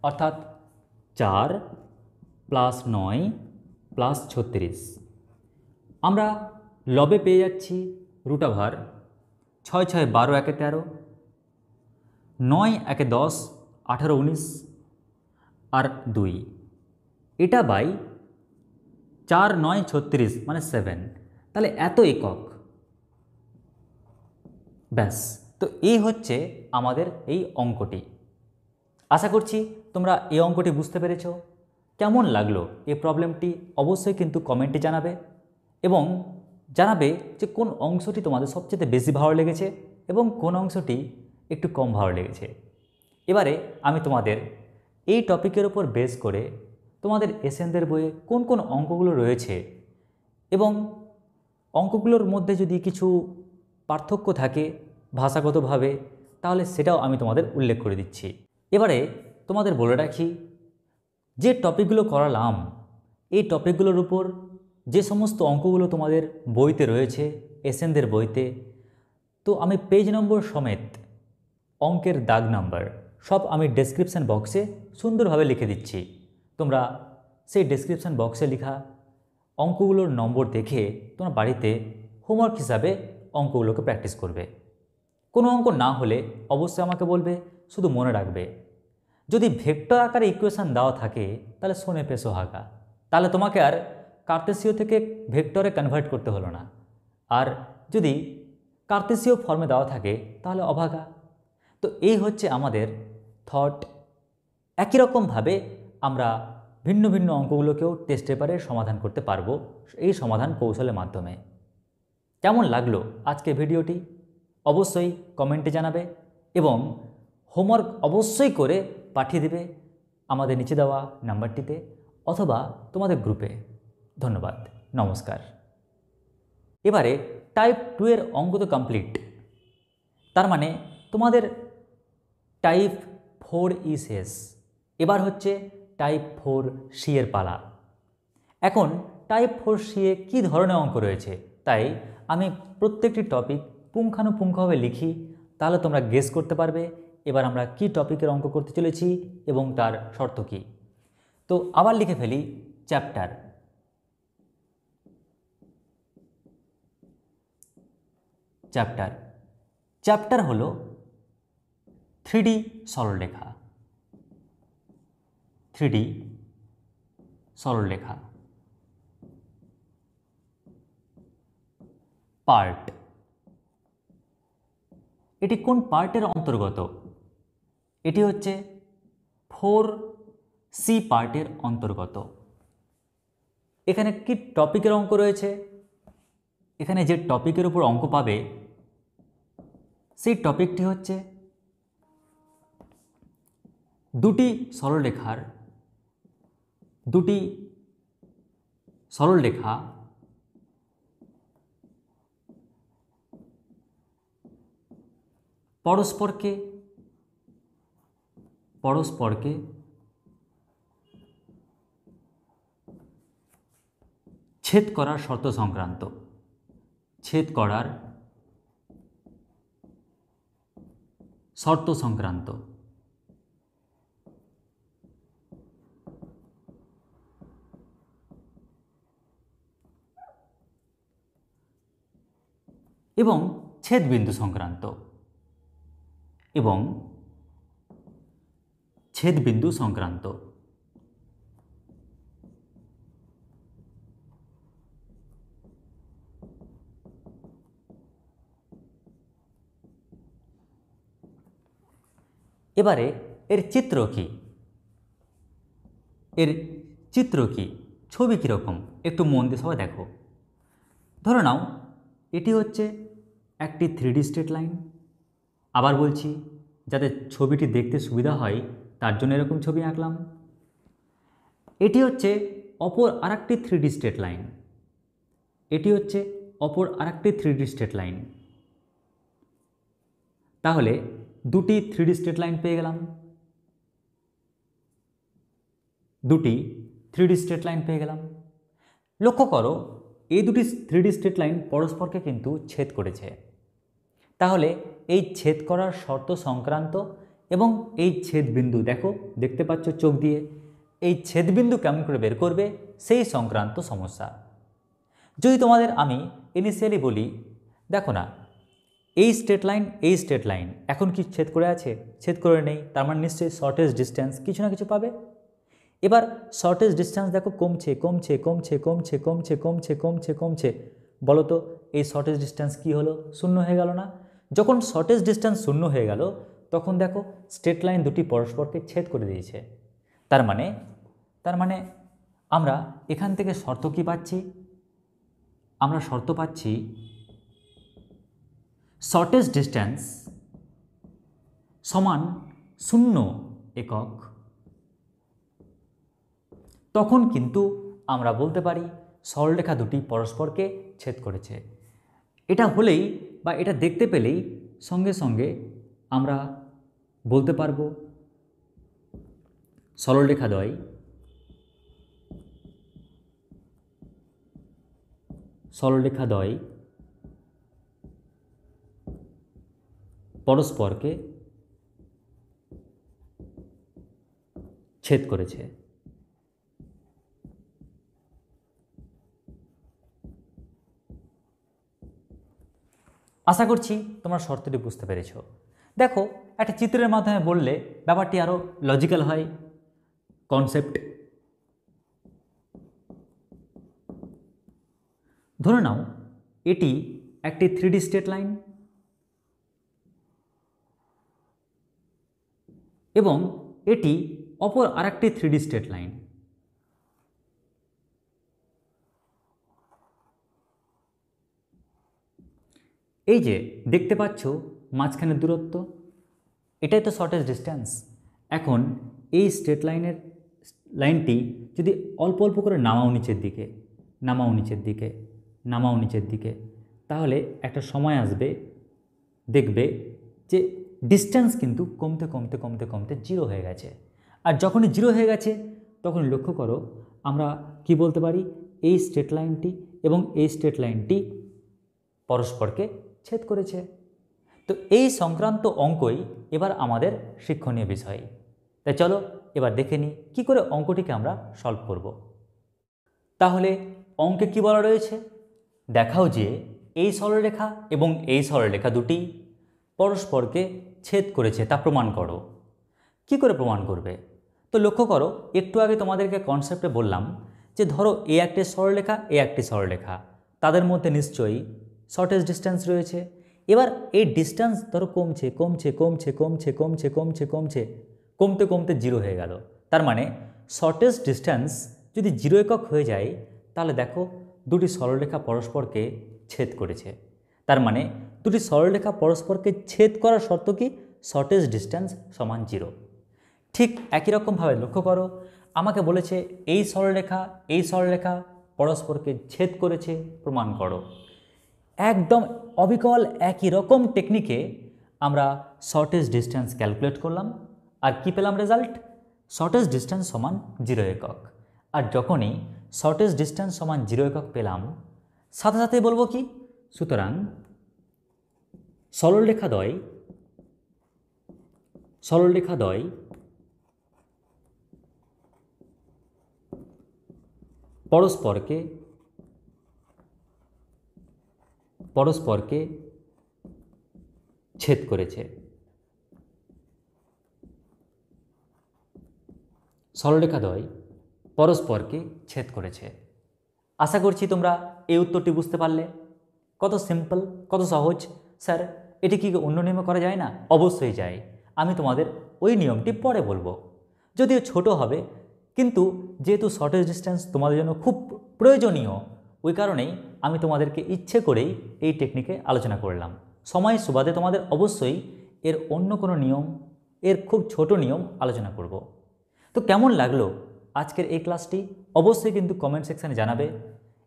অর্থাৎ 4 প্লাস 9 প্লাস 36। আমরা লবে পেয়ে যাচ্ছি √9 6 6 12 1 13, 9 1 10 18 19 আর 2, এটা বাই 4 9 36 মানে 7। তাহলে এত একক। ব্যাস, তো এই হচ্ছে আমাদের এই অঙ্কটি। আশা করছি তোমরা এই অঙ্কটি বুঝতে পেরেছ। কেমন লাগলো এই প্রবলেমটি অবশ্যই কিন্তু কমেন্টে জানাবে, এবং জানাবে যে কোন অংশটি তোমাদের সবচেয়ে বেশি ভালো লেগেছে এবং কোন অংশটি একটু কম ভালো লেগেছে। এবারে আমি তোমাদের এই টপিকের উপর বেস করে তোমাদের এসএনদের বইয়ে কোন কোন অঙ্কগুলো রয়েছে এবং অঙ্কগুলোর মধ্যে যদি কিছু পার্থক্য থাকে ভাষাগতভাবে, তাহলে সেটাও আমি তোমাদের উল্লেখ করে দিচ্ছি। এবারে তোমাদের বলে রাখি, যে টপিকগুলো করালাম এই টপিকগুলোর উপর যে সমস্ত অঙ্কগুলো তোমাদের বইতে রয়েছে, এসএনদের বইতে, তো আমি পেজ নম্বর সমেত অঙ্কের দাগ নাম্বার সব আমি ডেসক্রিপশান বক্সে সুন্দরভাবে লিখে দিচ্ছি। তোমরা সেই ডেসক্রিপশান বক্সে লেখা অঙ্কগুলোর নম্বর দেখে তোমরা বাড়িতে হোমওয়ার্ক হিসাবে অঙ্কগুলোকে প্র্যাকটিস করবে। কোনো অঙ্ক না হলে অবশ্যই আমাকে বলবে, শুধু মনে রাখবে যদি ভেক্টর আকারে ইকুয়েশান দেওয়া থাকে তাহলে শোনে পে সোহাগা, তাহলে তোমাকে আর কার্তেসীয় থেকে ভেক্টরে কনভার্ট করতে হলো না। আর যদি কার্তেসীয় ফর্মে দেওয়া থাকে তাহলে অভাগা। তো এই হচ্ছে আমাদের থট। একই রকমভাবে আমরা ভিন্ন ভিন্ন অঙ্কগুলোকেও টেস্ট পেপারে সমাধান করতে পারবো এই সমাধান কৌশলের মাধ্যমে। কেমন লাগলো আজকের ভিডিওটি অবশ্যই কমেন্টে জানাবে এবং হোমওয়ার্ক অবশ্যই করে পাঠিয়ে দেবে আমাদের নিচে দেওয়া নাম্বারটিতে অথবা তোমাদের গ্রুপে। ধন্যবাদ, নমস্কার। এবারে টাইপ 2 এর অঙ্ক তো কমপ্লিট, তার মানে তোমাদের টাইপ 4 শেষ। এবার হচ্ছে টাইপ 4C এর পালা। এখন টাইপ 4C এ কী ধরনের অঙ্ক রয়েছে তাই আমি প্রত্যেকটি টপিক পুঙ্খানুপুঙ্খভাবে লিখি, তাহলে তোমরা গেস করতে পারবে এবার আমরা কি টপিকের অঙ্ক করতে চলেছি এবং তার শর্ত কী। তো আবার লিখে ফেলি চ্যাপ্টার। চ্যাপ্টার চ্যাপ্টার হলো 3D সরলরেখা। 3D সরলরেখা। পার্ট, এটি কোন পার্টের অন্তর্গত? এটি হচ্ছে 4C পার্টের অন্তর্গত। এখানে কি টপিকের অঙ্ক রয়েছে? এখানে যে টপিকের উপর অঙ্ক পাবে সেই টপিকটি হচ্ছে দুটি সরলরেখা পরস্পরকে ছেদ করার শর্ত সংক্রান্ত। ছেদ করার শর্ত সংক্রান্ত। এবং ছেদবিন্দু সংক্রান্ত। এবারে এর চিত্র কি? ছবি কীরকম একটু মন দিয়ে সবাই দেখো। ধরে নাও এটি হচ্ছে একটি 3D স্ট্রেট লাইন। আবার বলছি, যাতে ছবিটি দেখতে সুবিধা হয় তার জন্য এরকম ছবি আঁকলাম। এটি হচ্ছে অপর আরেকটি 3D স্ট্রেট লাইন। তাহলে দুটি 3D স্ট্রেট লাইন পেয়ে গেলাম। লক্ষ্য করো এই দুটি 3D স্ট্রেট লাইন পরস্পরকে কিন্তু ছেদ করেছে। তাহলে এই ছেদ করার শর্ত সংক্রান্ত এবং এই ছেদবিন্দু দেখতে পাচ্ছ চোখ দিয়ে, এই ছেদবিন্দু কেমন করে বের করবে সেই সংক্রান্ত সমস্যা। যদি তোমাদের আমি ইনিশিয়ালি বলি, দেখো না এই স্ট্রেট লাইন এখন কি ছেদ করে আছে? ছেদ করে নেই, তার মানে নিশ্চয়ই শর্টেজ ডিস্টেন্স কিছু না কিছু পাবে। এবার শর্টেজ ডিস্টেন্স দেখো কমছে। বলো তো এই শর্টেজ ডিস্টেন্স কি হলো? শূন্য হয়ে গেল না? যখন শর্টেজ ডিস্টেন্স শূন্য হয়ে গেল তখন দেখো স্ট্রেট লাইন দুটি পরস্পরকে ছেদ করে দিয়েছে। তার মানে আমরা এখান থেকে শর্ত কি পাচ্ছি? আমরা শর্ত পাচ্ছি শর্টেজ ডিস্টেন্স সমান 0 একক। তখন কিন্তু আমরা বলতে পারি সরলরেখা দুটি পরস্পরকে ছেদ করেছে। এটা হলেই বা এটা দেখতে পেলেই সঙ্গে সঙ্গে আমরা বলতে পারবো সরলরেখাদ্বয় পরস্পরকে ছেদ করেছে। আশা করছি তোমরা শর্তটি বুঝতে পেরেছ। দেখো একটা চিত্রের মাধ্যমে বললে ব্যাপারটি আরও লজিক্যাল হয়। কনসেপ্ট ধরে নাও এটি একটি 3D স্ট্রেট লাইন এবং এটি অপর আরেকটি 3D স্ট্রেট লাইন। এই যে দেখতে পাচ্ছ মাঝখানের দূরত্ব, এটাই তো শর্টেস্ট ডিস্টেন্স। এখন এই স্ট্রেট লাইনটি যদি অল্প অল্প করে নামাও নিচের দিকে, নামাও নিচের দিকে, নামাও নিচের দিকে, তাহলে একটা সময় আসবে দেখবে যে ডিস্টেন্স কিন্তু কমতে কমতে কমতে কমতে জিরো হয়ে গেছে। আর যখনই জিরো হয়ে গেছে তখন লক্ষ্য করো আমরা কি বলতে পারি, এই স্ট্রেট লাইনটি এবং এই স্ট্রেট লাইনটি পরস্পরকে ছেদ করেছে। তো এই সংক্রান্ত অঙ্কই এবার আমাদের শিক্ষণীয় বিষয়। তাই চলো এবার দেখে নিই কী করে অঙ্কটিকে আমরা সলভ করব। তাহলে অঙ্কে কি বলা রয়েছে, দেখাও যে এই সরলরেখা এবং এই সরলরেখা দুটি পরস্পরকে ছেদ করেছে, তা প্রমাণ করো। কি করে প্রমাণ করবে? তো লক্ষ্য করো, একটু আগে তোমাদেরকে কনসেপ্টে বললাম যে ধরো এ একটি সরলরেখা, এ একটি সরলরেখা, তাদের মধ্যে নিশ্চয়ই শর্টেস্ট ডিস্টেন্স রয়েছে। এবার এই ডিস্টেন্স ধরো কমছে কমছে কমছে কমছে কমছে কমছে কমছে কমতে কমতে জিরো হয়ে গেল। তার মানে শর্টেস্ট ডিস্টেন্স যদি 0 একক হয়ে যায় তাহলে দেখো দুটি সরলরেখা পরস্পরকে ছেদ করেছে। তার মানে দুটি সরলরেখা পরস্পরকে ছেদ করার শর্ত কি, শর্টেস্ট ডিস্টেন্স সমান 0। ঠিক একই রকমভাবে লক্ষ্য করো, আমাকে বলেছে এই সরলরেখা পরস্পরকে ছেদ করেছে, প্রমাণ করো। একদম অবিকল একই রকম টেকনিকে আমরা শর্টেস্ট ডিস্টেন্স ক্যালকুলেট করলাম আর কি পেলাম রেজাল্ট, শর্টেস্ট ডিস্টেন্স সমান 0 একক। আর যখনই শর্টেস্ট ডিস্টেন্স সমান 0 একক পেলাম, সাথে সাথে বলবো কি, সুতরাং সরলরেখাদ্বয় পরস্পরকে ছেদ করেছে। সরলরেখাদ্বয় পরস্পরকে ছেদ করেছে। আশা করছি তোমরা এই উত্তরটি বুঝতে পারলে। কত সিম্পল, কত সহজ। স্যার এটি কি অন্য নিয়মে করা যায় না? অবশ্যই যায়। আমি তোমাদের ওই নিয়মটি পরে বলবো, যদিও ছোট হবে, কিন্তু যেহেতু শর্টেস্ট ডিস্টেন্স তোমাদের জন্য খুব প্রয়োজনীয়, ওই কারণেই আমি তোমাদেরকে ইচ্ছে করেই এই টেকনিকে আলোচনা করলাম। সময় সুবাদে তোমাদের অবশ্যই এর অন্য কোনো নিয়ম, এর খুব ছোট নিয়ম আলোচনা করব। তো কেমন লাগলো আজকের এই ক্লাসটি অবশ্যই কিন্তু কমেন্ট সেকশানে জানাবে।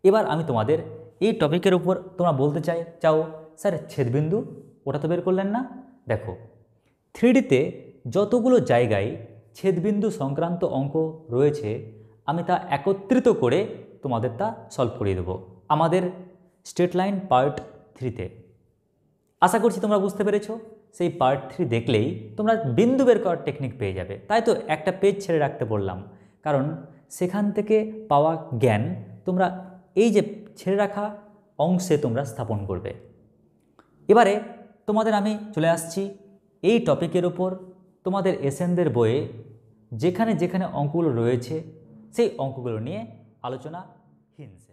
এবার আমি তোমাদের এই টপিকের উপর তোমরা বলতে চাও স্যার ছেদবিন্দু ওটা তো বের করলেন না। দেখো 3Dতে যতগুলো জায়গায় ছেদবিন্দু সংক্রান্ত অঙ্ক রয়েছে আমি তা একত্রিত করে তোমাদের তা সলভ করিয়ে দেবো আমাদের স্ট্রেট লাইন পার্ট 3তে। আশা করছি তোমরা বুঝতে পেরেছো। সেই পার্ট 3 দেখলেই তোমরা বিন্দু বের করার টেকনিক পেয়ে যাবে। তাই তো একটা পেজ ছেড়ে রাখতে বললাম, কারণ সেখান থেকে পাওয়া জ্ঞান তোমরা এই যে ছেড়ে রাখা অংশে তোমরা স্থাপন করবে। এবারে তোমাদের আমি চলে আসছি এই টপিকের ওপর তোমাদের এসএনদের বইয়ে যেখানে যেখানে অঙ্কগুলো রয়েছে সেই অঙ্কগুলো নিয়ে আলোচনা হিন্স।